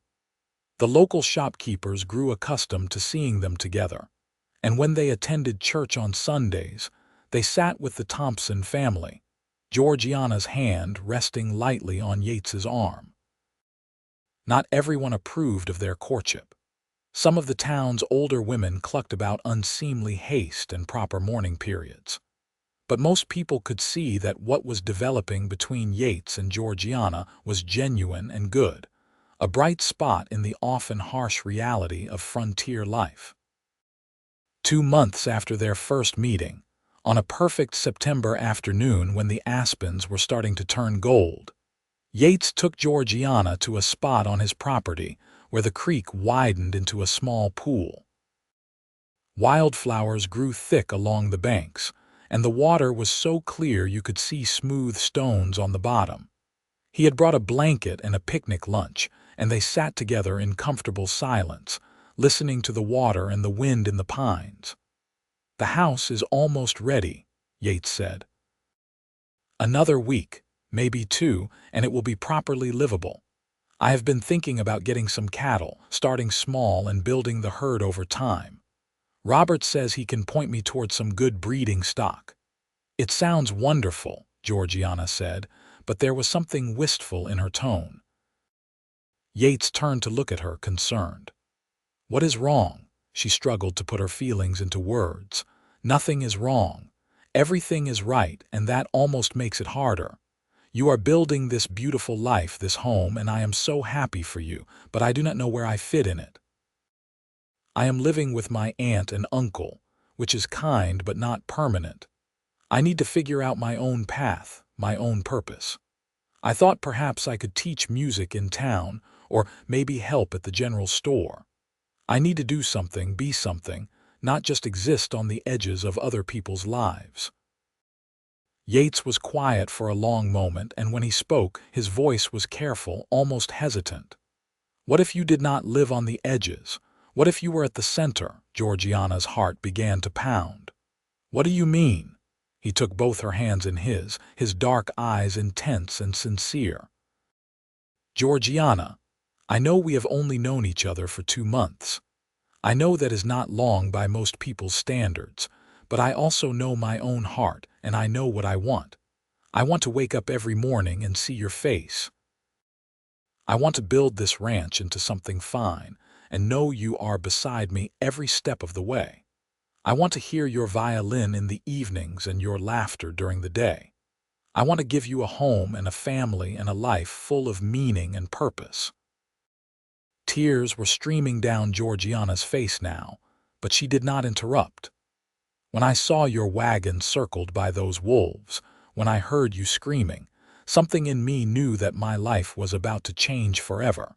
A: The local shopkeepers grew accustomed to seeing them together, and when they attended church on Sundays, they sat with the Thompson family, Georgiana's hand resting lightly on Yates's arm. Not everyone approved of their courtship. Some of the town's older women clucked about unseemly haste and proper mourning periods. But most people could see that what was developing between Yates and Georgiana was genuine and good, a bright spot in the often harsh reality of frontier life. 2 months after their first meeting, on a perfect September afternoon when the aspens were starting to turn gold, Yates took Georgiana to a spot on his property where the creek widened into a small pool. Wildflowers grew thick along the banks, and the water was so clear you could see smooth stones on the bottom. He had brought a blanket and a picnic lunch, and they sat together in comfortable silence, listening to the water and the wind in the pines. "The house is almost ready," Yates said. "Another week, maybe 2, and it will be properly livable. I have been thinking about getting some cattle, starting small and building the herd over time." Robert says he can point me toward some good breeding stock. It sounds wonderful, Georgiana said, but there was something wistful in her tone. Yates turned to look at her, concerned. What is wrong? She struggled to put her feelings into words. Nothing is wrong. Everything is right, and that almost makes it harder. You are building this beautiful life, this home, and I am so happy for you, but I do not know where I fit in it. I am living with my aunt and uncle, which is kind but not permanent. I need to figure out my own path, my own purpose. I thought perhaps I could teach music in town, or maybe help at the general store. I need to do something, be something, not just exist on the edges of other people's lives. Yates was quiet for a long moment, and when he spoke, his voice was careful, almost hesitant. What if you did not live on the edges? What if you were at the center? Georgiana's heart began to pound. What do you mean? He took both her hands in his dark eyes intense and sincere. Georgiana, I know we have only known each other for 2 months. I know that is not long by most people's standards, but I also know my own heart, and I know what I want. I want to wake up every morning and see your face. I want to build this ranch into something fine, and know you are beside me every step of the way. I want to hear your violin in the evenings and your laughter during the day. I want to give you a home and a family and a life full of meaning and purpose. Tears were streaming down Georgiana's face now, but she did not interrupt. When I saw your wagon circled by those wolves, when I heard you screaming, something in me knew that my life was about to change forever.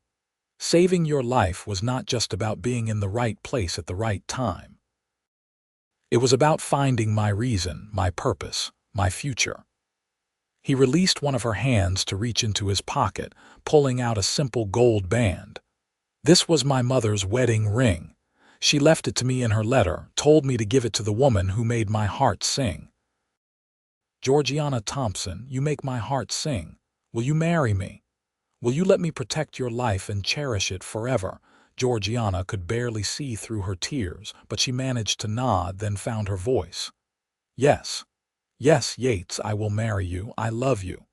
A: Saving your life was not just about being in the right place at the right time. It was about finding my reason, my purpose, my future. He released one of her hands to reach into his pocket, pulling out a simple gold band. This was my mother's wedding ring. She left it to me in her letter, told me to give it to the woman who made my heart sing. Georgiana Thompson, you make my heart sing. Will you marry me? Will you let me protect your life and cherish it forever? Georgiana could barely see through her tears, but she managed to nod, then found her voice. Yes. Yes, Yates, I will marry you. I love you.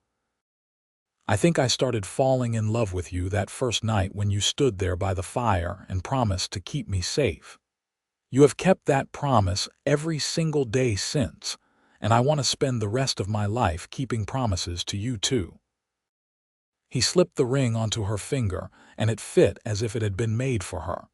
A: I think I started falling in love with you that first night when you stood there by the fire and promised to keep me safe. You have kept that promise every single day since, and I want to spend the rest of my life keeping promises to you too. He slipped the ring onto her finger, and it fit as if it had been made for her.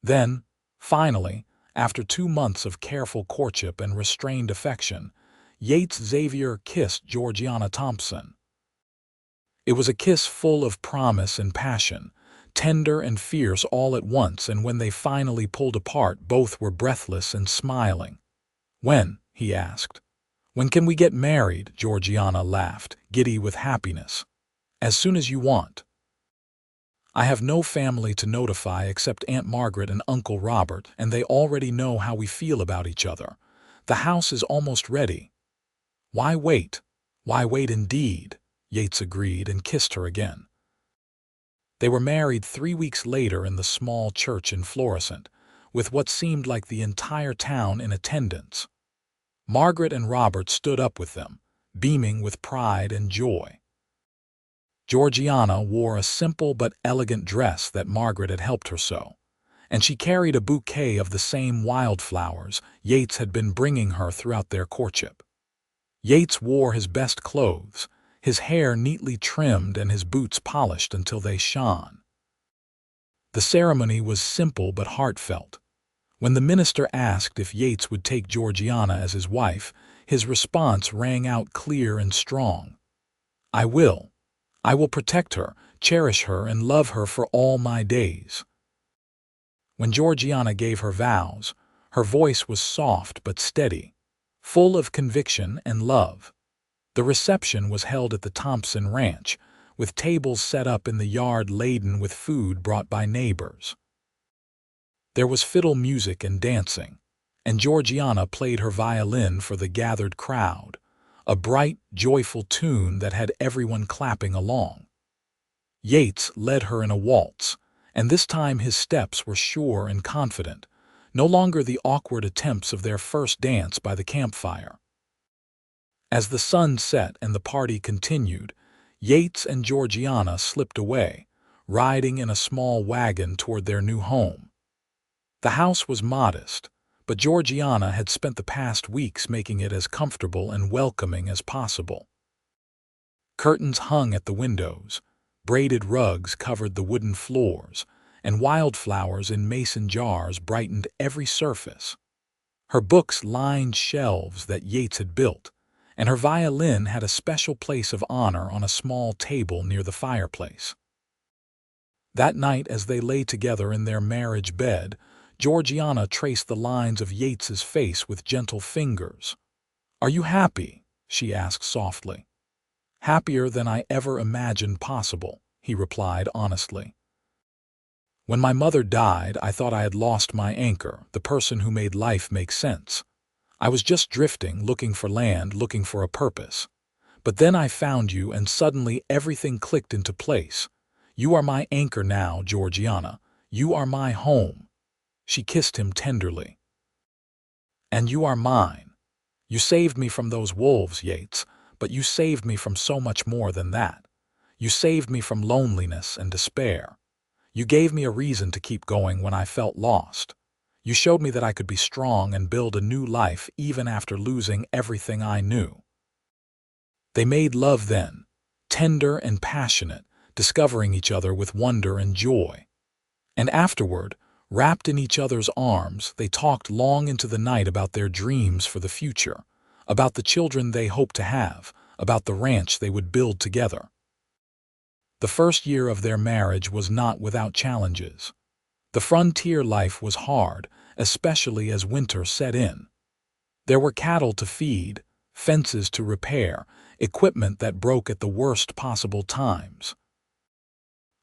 A: Then, finally, after 2 months of careful courtship and restrained affection, Yates Xavier kissed Georgiana Thompson. It was a kiss full of promise and passion, tender and fierce all at once, and when they finally pulled apart, both were breathless and smiling. When? He asked. When can we get married? Georgiana laughed, giddy with happiness. As soon as you want. I have no family to notify except Aunt Margaret and Uncle Robert, and they already know how we feel about each other. The house is almost ready. Why wait? Why wait indeed? Yates agreed and kissed her again. They were married 3 weeks later in the small church in Florissant, with what seemed like the entire town in attendance. Margaret and Robert stood up with them, beaming with pride and joy. Georgiana wore a simple but elegant dress that Margaret had helped her sew, and she carried a bouquet of the same wildflowers Yates had been bringing her throughout their courtship. Yates wore his best clothes, his hair neatly trimmed and his boots polished until they shone. The ceremony was simple but heartfelt. When the minister asked if Yates would take Georgiana as his wife, his response rang out clear and strong. I will. I will protect her, cherish her, and love her for all my days. When Georgiana gave her vows, her voice was soft but steady, full of conviction and love. The reception was held at the Thompson Ranch, with tables set up in the yard laden with food brought by neighbors. There was fiddle music and dancing, and Georgiana played her violin for the gathered crowd, a bright, joyful tune that had everyone clapping along. Yates led her in a waltz, and this time his steps were sure and confident. no longer the awkward attempts of their first dance by the campfire. As the sun set and the party continued, Yates and Georgiana slipped away, riding in a small wagon toward their new home. The house was modest, but Georgiana had spent the past weeks making it as comfortable and welcoming as possible. Curtains hung at the windows, braided rugs covered the wooden floors, and wildflowers in mason jars brightened every surface. Her books lined shelves that Yates had built, and her violin had a special place of honor on a small table near the fireplace. That night, as they lay together in their marriage bed, Georgiana traced the lines of Yates's face with gentle fingers. "Are you happy?" she asked softly. "Happier than I ever imagined possible," he replied honestly. "When my mother died, I thought I had lost my anchor, the person who made life make sense. I was just drifting, looking for land, looking for a purpose. But then I found you, and suddenly everything clicked into place. You are my anchor now, Georgiana. You are my home." She kissed him tenderly. "And you are mine. You saved me from those wolves, Yates, but you saved me from so much more than that. You saved me from loneliness and despair. You gave me a reason to keep going when I felt lost. You showed me that I could be strong and build a new life even after losing everything I knew." They made love then, tender and passionate, discovering each other with wonder and joy. And afterward, wrapped in each other's arms, they talked long into the night about their dreams for the future, about the children they hoped to have, about the ranch they would build together. The first year of their marriage was not without challenges. The frontier life was hard, especially as winter set in. There were cattle to feed, fences to repair, equipment that broke at the worst possible times.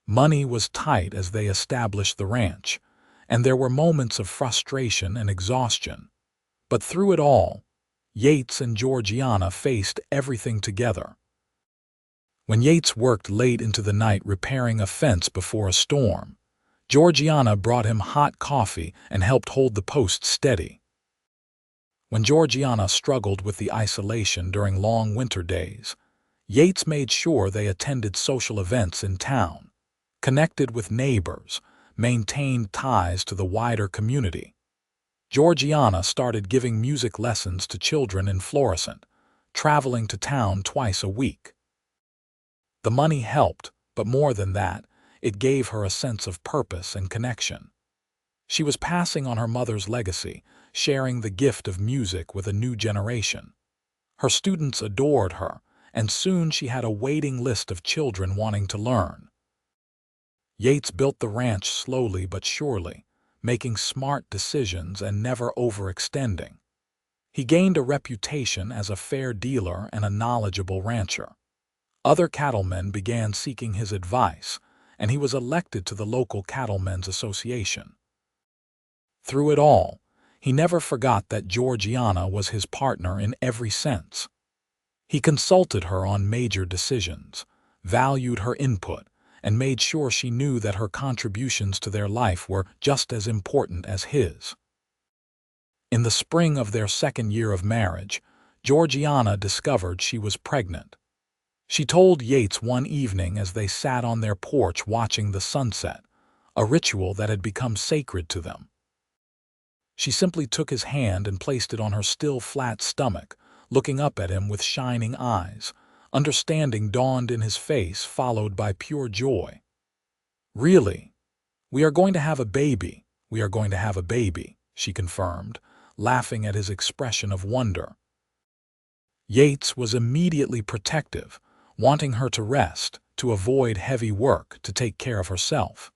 A: Money was tight as they established the ranch, and there were moments of frustration and exhaustion. But through it all, Yates and Georgiana faced everything together. When Yates worked late into the night repairing a fence before a storm, Georgiana brought him hot coffee and helped hold the post steady. When Georgiana struggled with the isolation during long winter days, Yates made sure they attended social events in town, connected with neighbors, maintained ties to the wider community. Georgiana started giving music lessons to children in Florissant, traveling to town twice a week. The money helped, but more than that, it gave her a sense of purpose and connection. She was passing on her mother's legacy, sharing the gift of music with a new generation. Her students adored her, and soon she had a waiting list of children wanting to learn. Yates built the ranch slowly but surely, making smart decisions and never overextending. He gained a reputation as a fair dealer and a knowledgeable rancher. Other cattlemen began seeking his advice, and he was elected to the local Cattlemen's Association. Through it all, he never forgot that Georgiana was his partner in every sense. He consulted her on major decisions, valued her input, and made sure she knew that her contributions to their life were just as important as his. In the spring of their second year of marriage, Georgiana discovered she was pregnant. She told Yates one evening as they sat on their porch watching the sunset, a ritual that had become sacred to them. She simply took his hand and placed it on her still flat stomach, looking up at him with shining eyes. Understanding dawned in his face, followed by pure joy. "Really? We are going to have a baby. We are going to have a baby," she confirmed, laughing at his expression of wonder. Yates was immediately protective, wanting her to rest, to avoid heavy work, to take care of herself.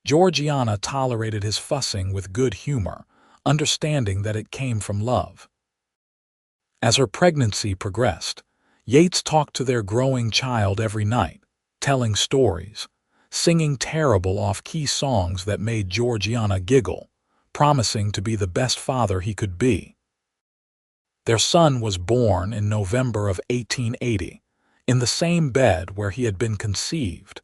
A: Georgiana tolerated his fussing with good humor, understanding that it came from love. As her pregnancy progressed, Yates talked to their growing child every night, telling stories, singing terrible off-key songs that made Georgiana giggle, promising to be the best father he could be. Their son was born in November of 1880, in the same bed where he had been conceived,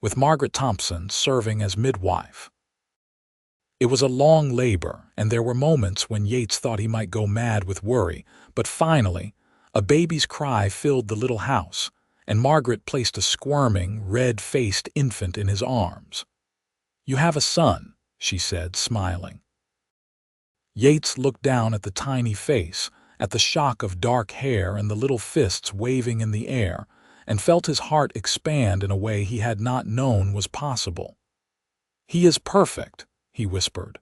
A: with Margaret Thompson serving as midwife. It was a long labor, and there were moments when Yates thought he might go mad with worry, but finally, a baby's cry filled the little house, and Margaret placed a squirming, red-faced infant in his arms. "You have a son," she said, smiling. Yates looked down at the tiny face, at the shock of dark hair and the little fists waving in the air, and felt his heart expand in a way he had not known was possible. "He is perfect," he whispered.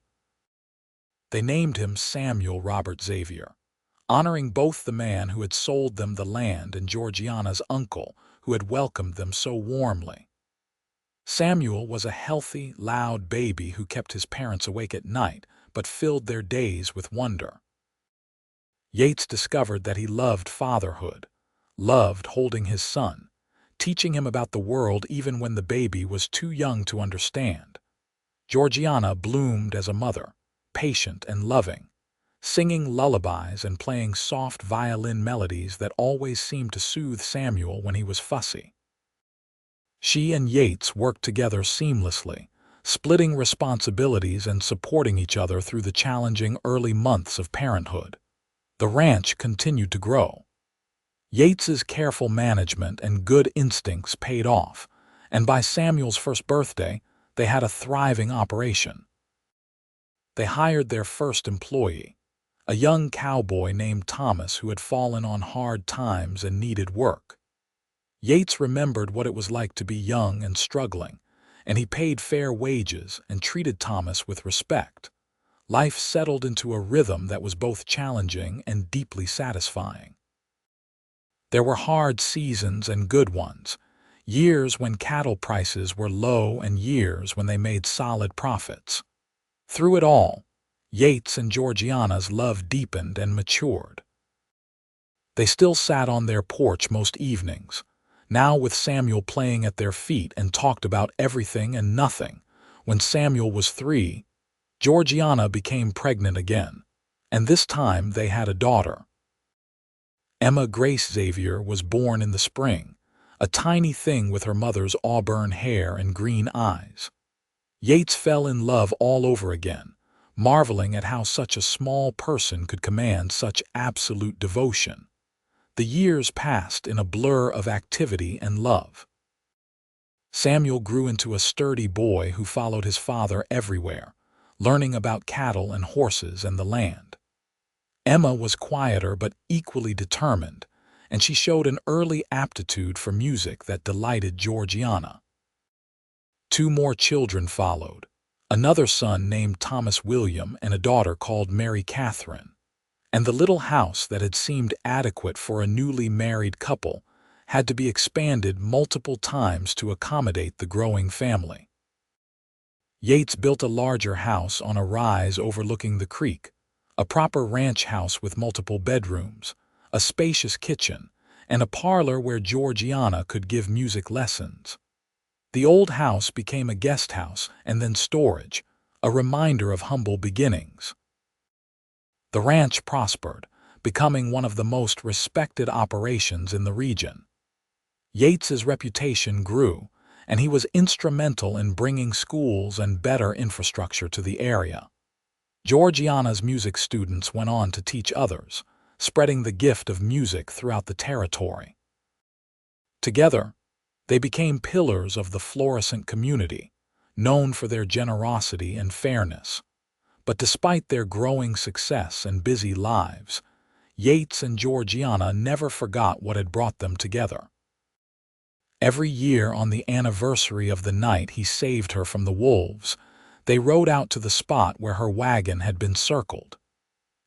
A: They named him Samuel Robert Xavier, honoring both the man who had sold them the land and Georgiana's uncle who had welcomed them so warmly. Samuel was a healthy, loud baby who kept his parents awake at night, but filled their days with wonder. Yates discovered that he loved fatherhood, loved holding his son, teaching him about the world even when the baby was too young to understand. Georgiana bloomed as a mother, patient and loving, singing lullabies and playing soft violin melodies that always seemed to soothe Samuel when he was fussy. She and Yates worked together seamlessly, splitting responsibilities and supporting each other through the challenging early months of parenthood. The ranch continued to grow. Yates's careful management and good instincts paid off, and by Samuel's first birthday, they had a thriving operation. They hired their first employee, a young cowboy named Thomas who had fallen on hard times and needed work. Yates remembered what it was like to be young and struggling, and he paid fair wages and treated Thomas with respect. Life settled into a rhythm that was both challenging and deeply satisfying. There were hard seasons and good ones, years when cattle prices were low and years when they made solid profits. Through it all, Yates and Georgiana's love deepened and matured. They still sat on their porch most evenings, now with Samuel playing at their feet, and talked about everything and nothing. When Samuel was 3, Georgiana became pregnant again, and this time they had a daughter. Emma Grace Xavier was born in the spring, a tiny thing with her mother's auburn hair and green eyes. Yates fell in love all over again, marveling at how such a small person could command such absolute devotion. The years passed in a blur of activity and love. Samuel grew into a sturdy boy who followed his father everywhere, learning about cattle and horses and the land. Emma was quieter but equally determined, and she showed an early aptitude for music that delighted Georgiana. 2 more children followed, another son named Thomas William and a daughter called Mary Catherine. And the little house that had seemed adequate for a newly married couple had to be expanded multiple times to accommodate the growing family. Yates built a larger house on a rise overlooking the creek, a proper ranch house with multiple bedrooms, a spacious kitchen, and a parlor where Georgiana could give music lessons. The old house became a guest house and then storage, a reminder of humble beginnings. The ranch prospered, becoming one of the most respected operations in the region. Yates's reputation grew, and he was instrumental in bringing schools and better infrastructure to the area. Georgiana's music students went on to teach others, spreading the gift of music throughout the territory. Together, they became pillars of the flourishing community, known for their generosity and fairness. But despite their growing success and busy lives, Yates and Georgiana never forgot what had brought them together. Every year on the anniversary of the night he saved her from the wolves, they rode out to the spot where her wagon had been circled.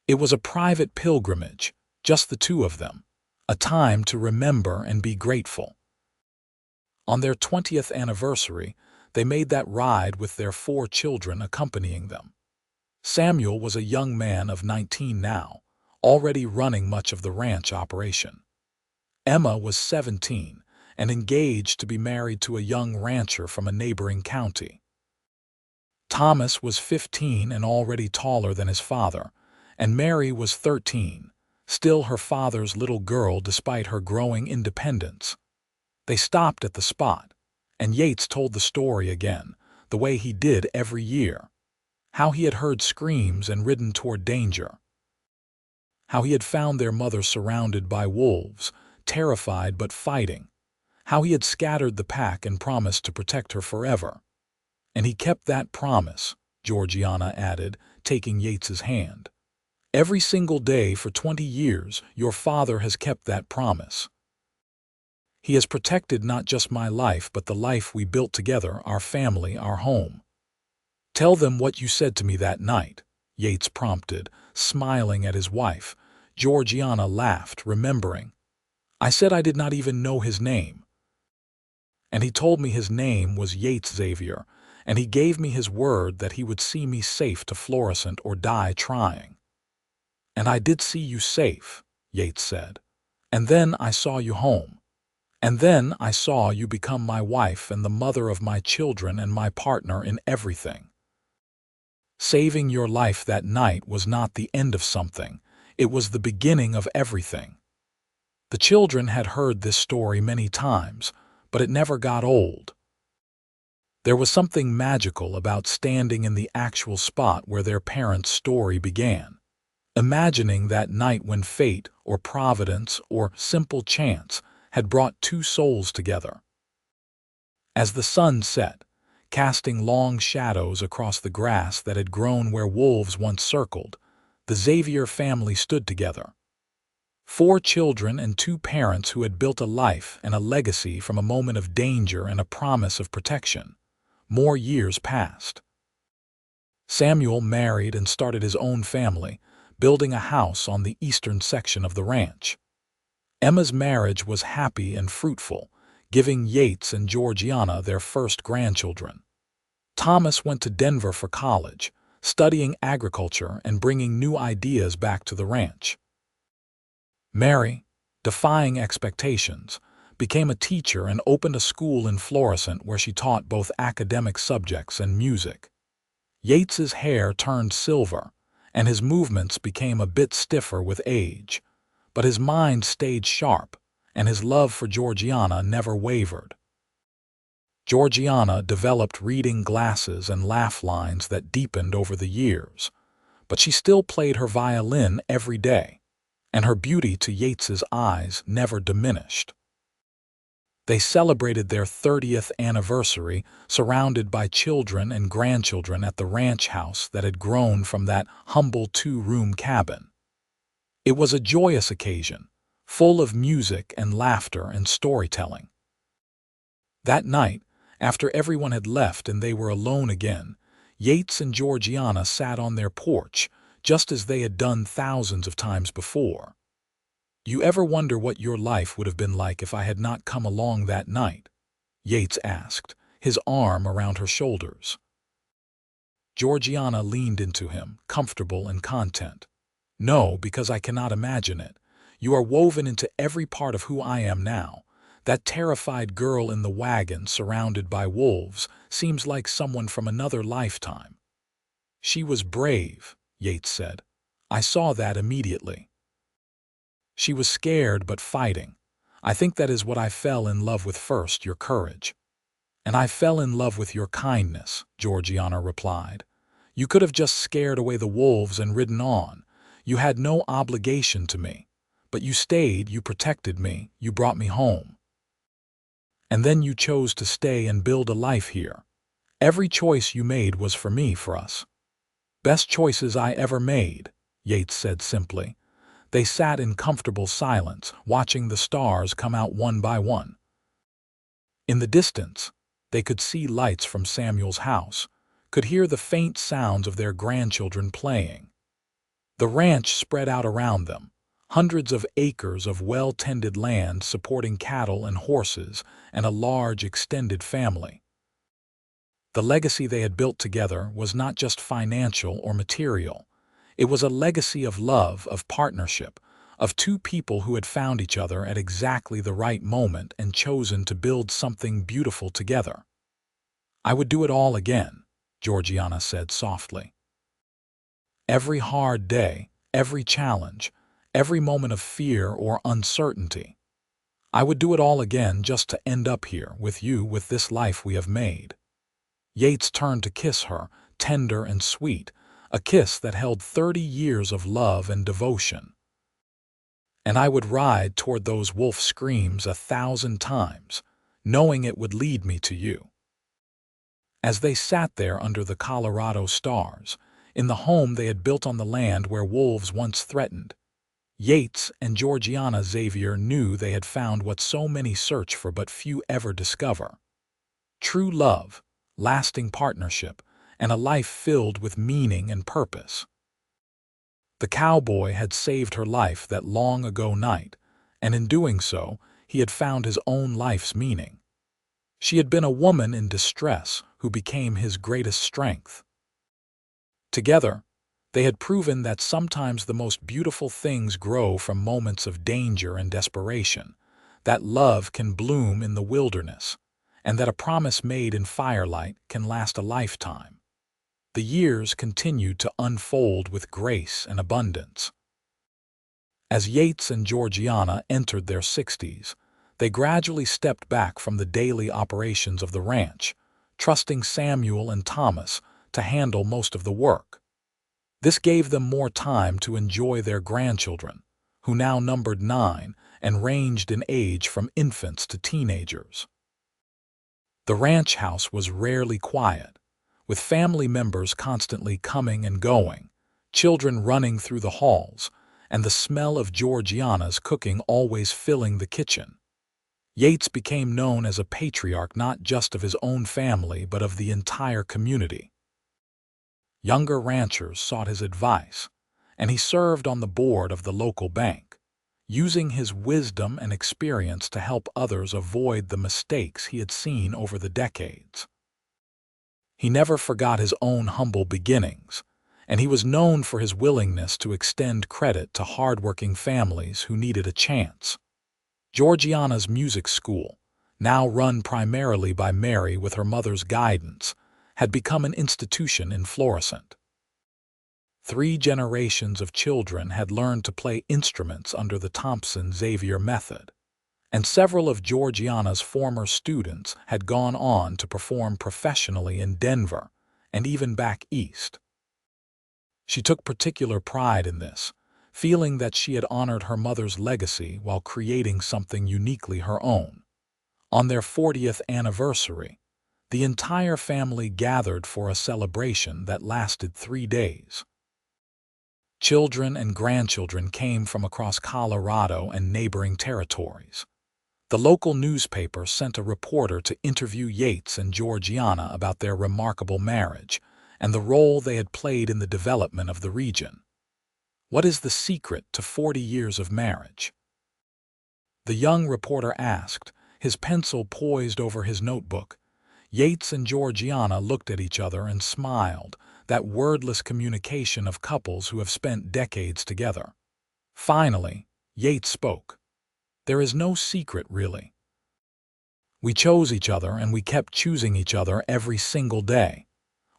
A: It was a private pilgrimage, just the 2 of them, a time to remember and be grateful. On their 20th anniversary, they made that ride with their 4 children accompanying them. Samuel was a young man of 19 now, already running much of the ranch operation. Emma was 17 and engaged to be married to a young rancher from a neighboring county. Thomas was 15 and already taller than his father, and Mary was 13, still her father's little girl despite her growing independence. They stopped at the spot, and Yates told the story again, the way he did every year. how he had heard screams and ridden toward danger, how he had found their mother surrounded by wolves, terrified but fighting, how he had scattered the pack and promised to protect her forever. And he kept that promise, Georgiana added, taking Yates's hand. Every single day for 20 years, your father has kept that promise. He has protected not just my life, but the life we built together, our family, our home. Tell them what you said to me that night, Yates prompted, smiling at his wife. Georgiana laughed, remembering. I said I did not even know his name. And he told me his name was Yates Xavier, and he gave me his word that he would see me safe to Florissant or die trying. And I did see you safe, Yates said. And then I saw you home. And then I saw you become my wife and the mother of my children and my partner in everything. Saving your life that night was not the end of something. It was the beginning of everything. The children had heard this story many times, but it never got old. There was something magical about standing in the actual spot where their parents' story began, imagining that night when fate or providence or simple chance had brought two souls together. As the sun set, casting long shadows across the grass that had grown where wolves once circled, the Xavier family stood together. 4 children and 2 parents who had built a life and a legacy from a moment of danger and a promise of protection. More years passed. Samuel married and started his own family, building a house on the eastern section of the ranch. Emma's marriage was happy and fruitful, giving Yates and Georgiana their first grandchildren. Thomas went to Denver for college, studying agriculture and bringing new ideas back to the ranch. Mary, defying expectations, became a teacher and opened a school in Florissant where she taught both academic subjects and music. Yates's hair turned silver, and his movements became a bit stiffer with age, but his mind stayed sharp, and his love for Georgiana never wavered. Georgiana developed reading glasses and laugh lines that deepened over the years, but she still played her violin every day, and her beauty to Yates's eyes never diminished. They celebrated their 30th anniversary surrounded by children and grandchildren at the ranch house that had grown from that humble 2-room cabin. It was a joyous occasion, full of music and laughter and storytelling. That night, after everyone had left and they were alone again, Yates and Georgiana sat on their porch, just as they had done thousands of times before. You ever wonder what your life would have been like if I had not come along that night? Yates asked, his arm around her shoulders. Georgiana leaned into him, comfortable and content. No, because I cannot imagine it. You are woven into every part of who I am now. That terrified girl in the wagon surrounded by wolves seems like someone from another lifetime. She was brave, Yates said. I saw that immediately. She was scared but fighting. I think that is what I fell in love with first, your courage. And I fell in love with your kindness, Georgiana replied. You could have just scared away the wolves and ridden on. You had no obligation to me. But you stayed, you protected me, you brought me home. And then you chose to stay and build a life here. Every choice you made was for me, for us. Best choices I ever made, Yates said simply. They sat in comfortable silence, watching the stars come out one by one. In the distance, they could see lights from Samuel's house, could hear the faint sounds of their grandchildren playing. The ranch spread out around them, hundreds of acres of well-tended land supporting cattle and horses and a large extended family. The legacy they had built together was not just financial or material. It was a legacy of love, of partnership, of 2 people who had found each other at exactly the right moment and chosen to build something beautiful together. I would do it all again, Georgiana said softly. Every hard day, every challenge, every moment of fear or uncertainty. I would do it all again just to end up here with you, with this life we have made. Yates turned to kiss her, tender and sweet, a kiss that held 30 years of love and devotion. And I would ride toward those wolf screams 1,000 times, knowing it would lead me to you. As they sat there under the Colorado stars, in the home they had built on the land where wolves once threatened, Yates and Georgiana Xavier knew they had found what so many search for but few ever discover: true love, lasting partnership, and a life filled with meaning and purpose. The cowboy had saved her life that long ago night, and in doing so, he had found his own life's meaning. She had been a woman in distress who became his greatest strength. Together, they had proven that sometimes the most beautiful things grow from moments of danger and desperation, that love can bloom in the wilderness, and that a promise made in firelight can last a lifetime. The years continued to unfold with grace and abundance. As Yates and Georgiana entered their 60s, they gradually stepped back from the daily operations of the ranch, trusting Samuel and Thomas to handle most of the work. This gave them more time to enjoy their grandchildren, who now numbered 9 and ranged in age from infants to teenagers. The ranch house was rarely quiet, with family members constantly coming and going, children running through the halls, and the smell of Georgiana's cooking always filling the kitchen. Yates became known as a patriarch not just of his own family but of the entire community. Younger ranchers sought his advice, and he served on the board of the local bank, using his wisdom and experience to help others avoid the mistakes he had seen over the decades. He never forgot his own humble beginnings, and he was known for his willingness to extend credit to hardworking families who needed a chance. Georgiana's music school, now run primarily by Mary with her mother's guidance, had become an institution in Florissant. 3 generations of children had learned to play instruments under the Thompson-Xavier method, and several of Georgiana's former students had gone on to perform professionally in Denver and even back east. She took particular pride in this, feeling that she had honored her mother's legacy while creating something uniquely her own. On their 40th anniversary, the entire family gathered for a celebration that lasted 3 days. Children and grandchildren came from across Colorado and neighboring territories. The local newspaper sent a reporter to interview Yates and Georgiana about their remarkable marriage and the role they had played in the development of the region. "What is the secret to 40 years of marriage?" the young reporter asked, his pencil poised over his notebook. Yates and Georgiana looked at each other and smiled, that wordless communication of couples who have spent decades together. Finally, Yates spoke. "There is no secret, really. We chose each other and we kept choosing each other every single day.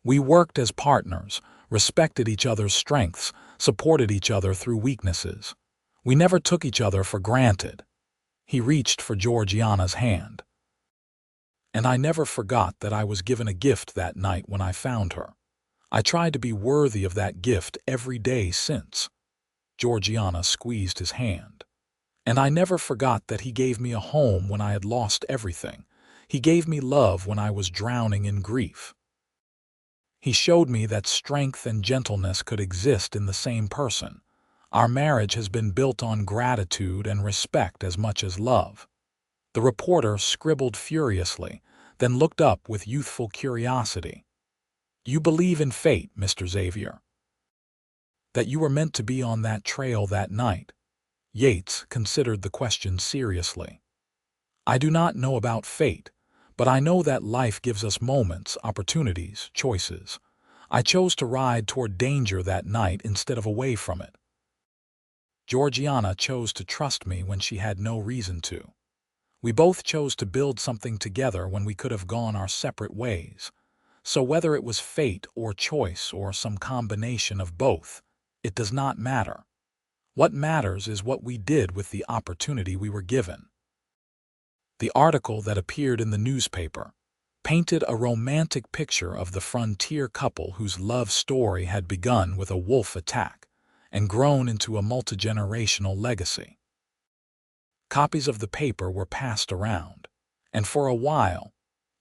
A: We worked as partners, respected each other's strengths, supported each other through weaknesses. We never took each other for granted." He reached for Georgiana's hand. "And I never forgot that I was given a gift that night when I found her. I tried to be worthy of that gift every day since." Georgiana squeezed his hand. "And I never forgot that he gave me a home when I had lost everything. He gave me love when I was drowning in grief. He showed me that strength and gentleness could exist in the same person. Our marriage has been built on gratitude and respect as much as love." The reporter scribbled furiously, then looked up with youthful curiosity. "You believe in fate, Mr. Xavier? That you were meant to be on that trail that night?" Yates considered the question seriously. "I do not know about fate, but I know that life gives us moments, opportunities, choices. I chose to ride toward danger that night instead of away from it. Georgiana chose to trust me when she had no reason to. We both chose to build something together when we could have gone our separate ways. So whether it was fate or choice or some combination of both, it does not matter. What matters is what we did with the opportunity we were given." The article that appeared in the newspaper, painted a romantic picture of the frontier couple whose love story had begun with a wolf attack and grown into a multi-generational legacy. Copies of the paper were passed around, and for a while,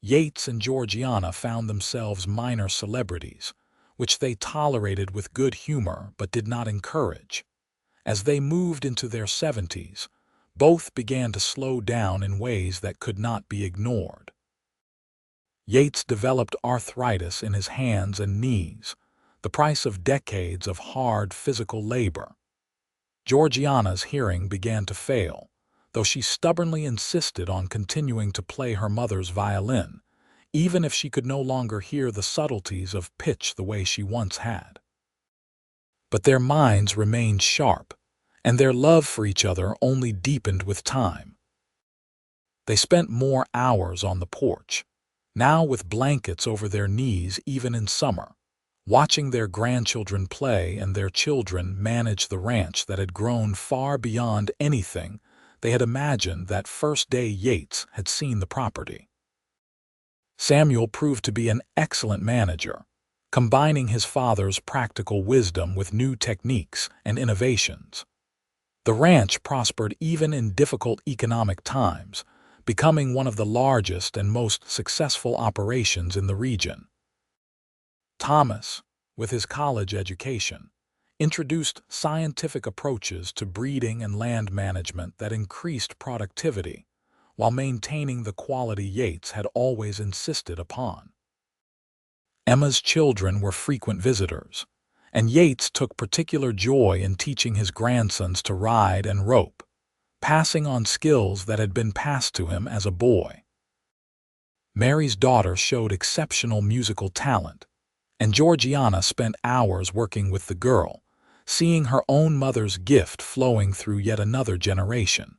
A: Yates and Georgiana found themselves minor celebrities, which they tolerated with good humor but did not encourage. As they moved into their 70s, both began to slow down in ways that could not be ignored. Yates developed arthritis in his hands and knees, the price of decades of hard physical labor. Georgiana's hearing began to fail, though she stubbornly insisted on continuing to play her mother's violin, even if she could no longer hear the subtleties of pitch the way she once had. But their minds remained sharp, and their love for each other only deepened with time. They spent more hours on the porch, now with blankets over their knees even in summer, watching their grandchildren play and their children manage the ranch that had grown far beyond anything they had imagined that first day Yates had seen the property. Samuel proved to be an excellent manager, combining his father's practical wisdom with new techniques and innovations. The ranch prospered even in difficult economic times, becoming one of the largest and most successful operations in the region. Thomas, with his college education, introduced scientific approaches to breeding and land management that increased productivity, while maintaining the quality Yates had always insisted upon. Emma's children were frequent visitors, and Yates took particular joy in teaching his grandsons to ride and rope, passing on skills that had been passed to him as a boy. Mary's daughter showed exceptional musical talent, and Georgiana spent hours working with the girl, seeing her own mother's gift flowing through yet another generation.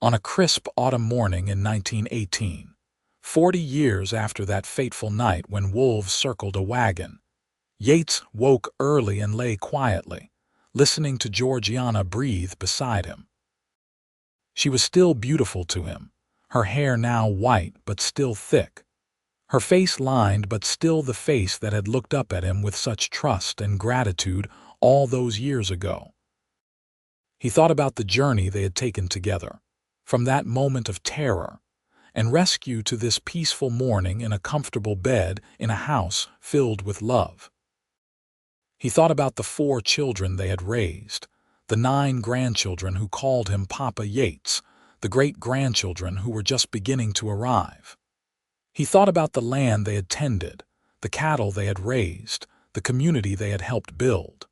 A: On a crisp autumn morning in 1918, 40 years after that fateful night when wolves circled a wagon, Yates woke early and lay quietly, listening to Georgiana breathe beside him. She was still beautiful to him, her hair now white but still thick, her face lined but still the face that had looked up at him with such trust and gratitude all those years ago. He thought about the journey they had taken together, from that moment of terror and rescue to this peaceful morning in a comfortable bed in a house filled with love. He thought about the 4 children they had raised, the 9 grandchildren who called him Papa Yates, the great-grandchildren who were just beginning to arrive. He thought about the land they had tended, the cattle they had raised, the community they had helped build.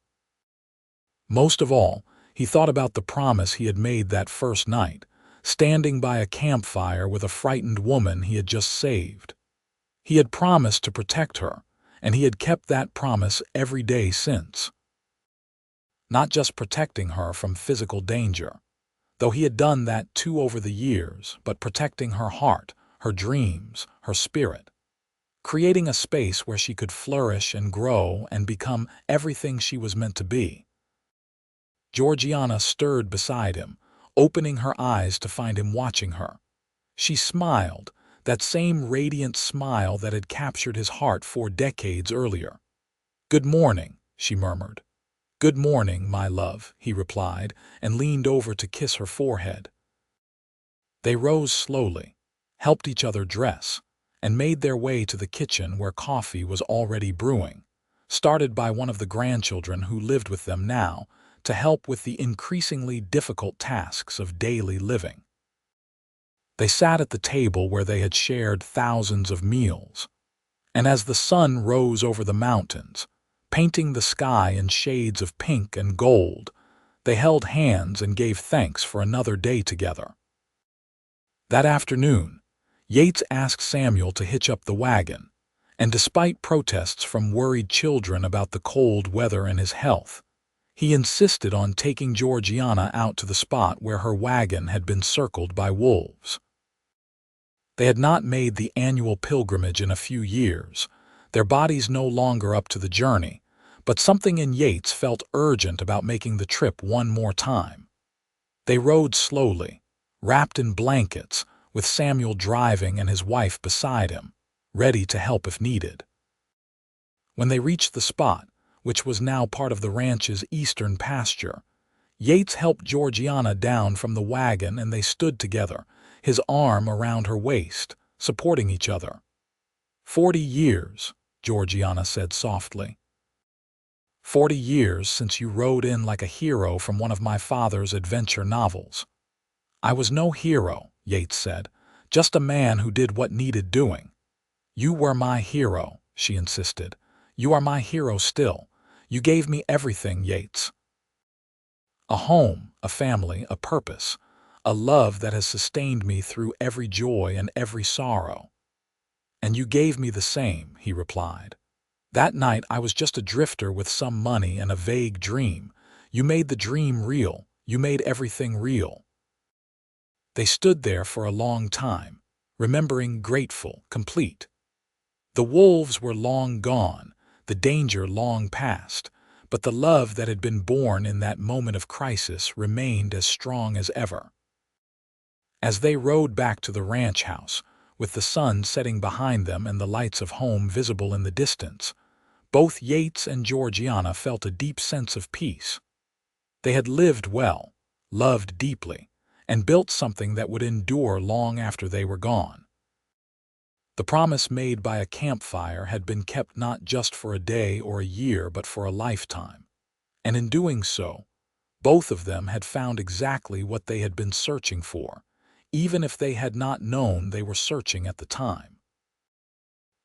A: Most of all, he thought about the promise he had made that first night, standing by a campfire with a frightened woman he had just saved. He had promised to protect her, and he had kept that promise every day since. Not just protecting her from physical danger, though he had done that too over the years, but protecting her heart, her dreams, her spirit, creating a space where she could flourish and grow and become everything she was meant to be. Georgiana stirred beside him, opening her eyes to find him watching her. She smiled, that same radiant smile that had captured his heart 4 decades earlier. "Good morning," she murmured. "Good morning, my love," he replied, and leaned over to kiss her forehead. They rose slowly, helped each other dress, and made their way to the kitchen where coffee was already brewing, started by one of the grandchildren who lived with them now, to help with the increasingly difficult tasks of daily living. They sat at the table where they had shared thousands of meals, and as the sun rose over the mountains, painting the sky in shades of pink and gold, they held hands and gave thanks for another day together. That afternoon, Yates asked Samuel to hitch up the wagon, and despite protests from worried children about the cold weather and his health, he insisted on taking Georgiana out to the spot where her wagon had been circled by wolves. They had not made the annual pilgrimage in a few years, their bodies no longer up to the journey, but something in Yates felt urgent about making the trip one more time. They rode slowly, wrapped in blankets, with Samuel driving and his wife beside him, ready to help if needed. When they reached the spot, which was now part of the ranch's eastern pasture, Yates helped Georgiana down from the wagon and they stood together, his arm around her waist, supporting each other. 40 years, Georgiana said softly. 40 years since you rode in like a hero from one of my father's adventure novels. I was no hero, Yates said, just a man who did what needed doing. You were my hero, she insisted. You are my hero still. You gave me everything, Yates. A home, a family, a purpose, a love that has sustained me through every joy and every sorrow. And you gave me the same, he replied. That night I was just a drifter with some money and a vague dream. You made the dream real. You made everything real. They stood there for a long time, remembering, grateful, complete. The wolves were long gone, the danger long past, but the love that had been born in that moment of crisis remained as strong as ever. As they rode back to the ranch house, with the sun setting behind them and the lights of home visible in the distance, both Yates and Georgiana felt a deep sense of peace. They had lived well, loved deeply, and built something that would endure long after they were gone. The promise made by a campfire had been kept not just for a day or a year but for a lifetime. And in doing so, both of them had found exactly what they had been searching for, even if they had not known they were searching at the time.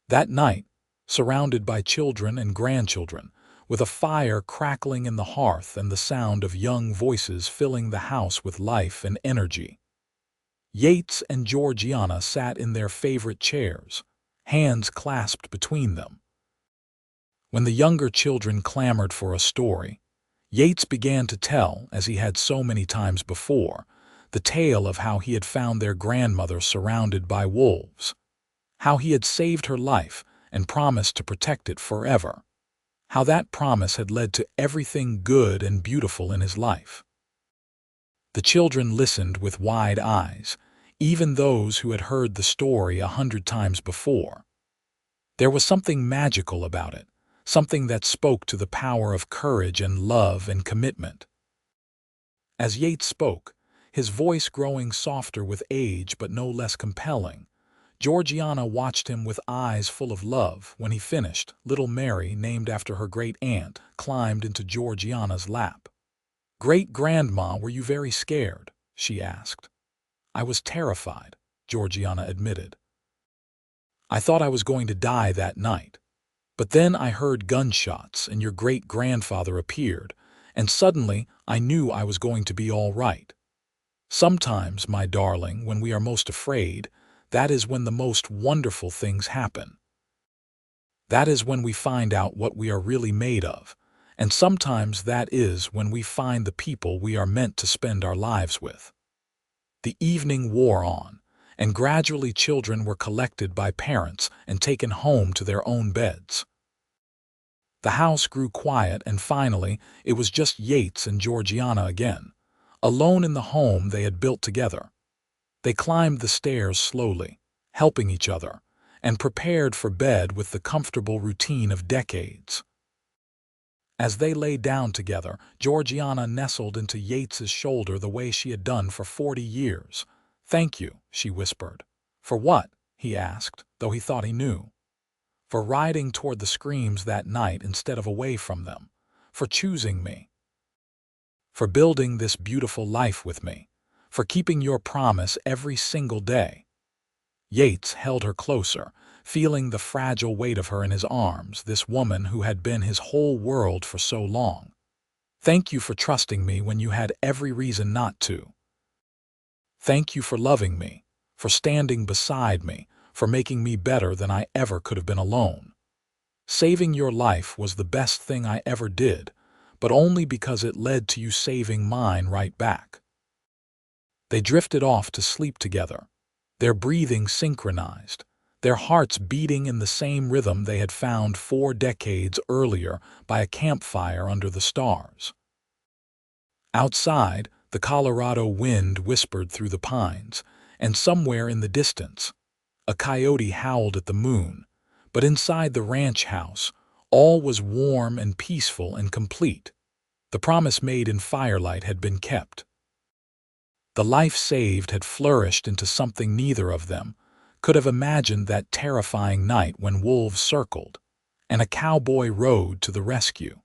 A: That night, surrounded by children and grandchildren, with a fire crackling in the hearth and the sound of young voices filling the house with life and energy, Yates and Georgiana sat in their favorite chairs, hands clasped between them. When the younger children clamored for a story, Yates began to tell, as he had so many times before, the tale of how he had found their grandmother surrounded by wolves, how he had saved her life and promised to protect it forever, how that promise had led to everything good and beautiful in his life. The children listened with wide eyes, even those who had heard the story 100 times before. There was something magical about it, something that spoke to the power of courage and love and commitment. As Yates spoke, his voice growing softer with age but no less compelling, Georgiana watched him with eyes full of love. When he finished, little Mary, named after her great-aunt, climbed into Georgiana's lap. "Great-grandma, were you very scared?" she asked. "I was terrified," Georgiana admitted. "I thought I was going to die that night. But then I heard gunshots and your great-grandfather appeared, and suddenly I knew I was going to be all right. Sometimes, my darling, when we are most afraid, that is when the most wonderful things happen. That is when we find out what we are really made of, and sometimes that is when we find the people we are meant to spend our lives with." The evening wore on, and gradually children were collected by parents and taken home to their own beds. The house grew quiet, and finally it was just Yates and Georgiana again, alone in the home they had built together. They climbed the stairs slowly, helping each other, and prepared for bed with the comfortable routine of decades. As they lay down together, Georgiana nestled into Yates's shoulder the way she had done for 40 years. "Thank you," she whispered. "For what?" he asked, though he thought he knew. "For riding toward the screams that night instead of away from them. For choosing me. For building this beautiful life with me. For keeping your promise every single day." Yates held her closer, feeling the fragile weight of her in his arms, this woman who had been his whole world for so long. "Thank you for trusting me when you had every reason not to. Thank you for loving me, for standing beside me, for making me better than I ever could have been alone. Saving your life was the best thing I ever did, but only because it led to you saving mine right back." They drifted off to sleep together, their breathing synchronized, their hearts beating in the same rhythm they had found 4 decades earlier by a campfire under the stars. Outside, the Colorado wind whispered through the pines, and somewhere in the distance, a coyote howled at the moon, but inside the ranch house, all was warm and peaceful and complete. The promise made in firelight had been kept. The life saved had flourished into something neither of them could have imagined that terrifying night when wolves circled, and a cowboy rode to the rescue.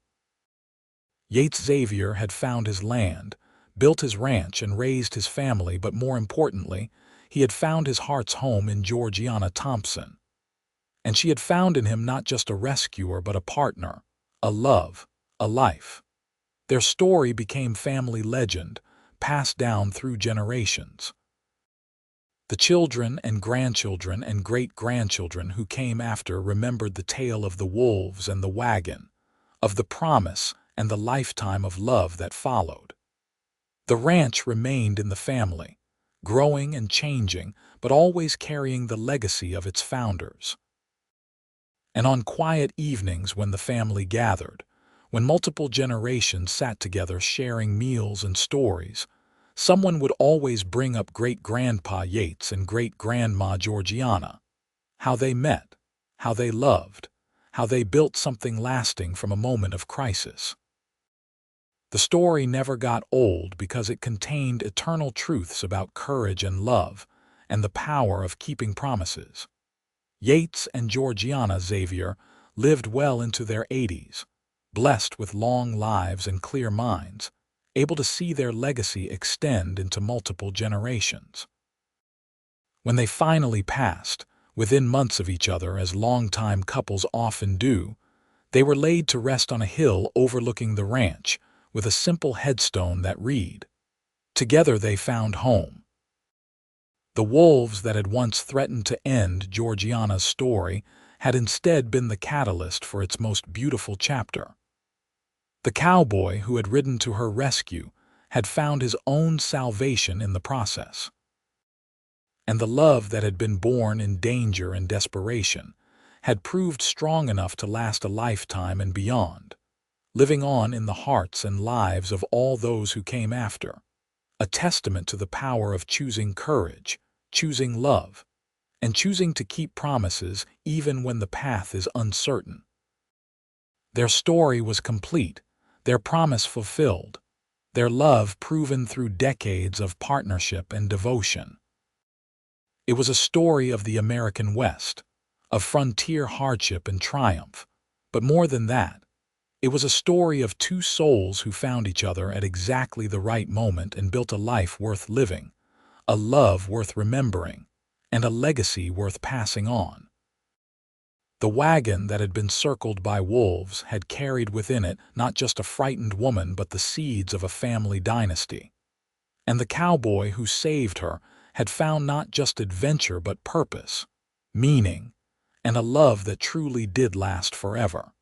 A: Yates Xavier had found his land, built his ranch, and raised his family, but more importantly, he had found his heart's home in Georgiana Thompson. And she had found in him not just a rescuer, but a partner, a love, a life. Their story became family legend, passed down through generations. The children and grandchildren and great-grandchildren who came after remembered the tale of the wolves and the wagon, of the promise and the lifetime of love that followed. The ranch remained in the family, growing and changing, but always carrying the legacy of its founders. And on quiet evenings when the family gathered, when multiple generations sat together sharing meals and stories, someone would always bring up great-grandpa Yates and great-grandma Georgiana. How they met, how they loved, how they built something lasting from a moment of crisis. The story never got old because it contained eternal truths about courage and love, and the power of keeping promises. Yates and Georgiana Xavier lived well into their 80s, blessed with long lives and clear minds, able to see their legacy extend into multiple generations. When they finally passed, within months of each other as longtime couples often do, they were laid to rest on a hill overlooking the ranch, with a simple headstone that read, "Together they found home." The wolves that had once threatened to end Georgiana's story had instead been the catalyst for its most beautiful chapter. The cowboy who had ridden to her rescue had found his own salvation in the process. And the love that had been born in danger and desperation had proved strong enough to last a lifetime and beyond, living on in the hearts and lives of all those who came after, a testament to the power of choosing courage, choosing love, and choosing to keep promises even when the path is uncertain. Their story was complete, their promise fulfilled, their love proven through decades of partnership and devotion. It was a story of the American West, of frontier hardship and triumph, but more than that, it was a story of two souls who found each other at exactly the right moment and built a life worth living, a love worth remembering, and a legacy worth passing on. The wagon that had been circled by wolves had carried within it not just a frightened woman but the seeds of a family dynasty. And the cowboy who saved her had found not just adventure but purpose, meaning, and a love that truly did last forever.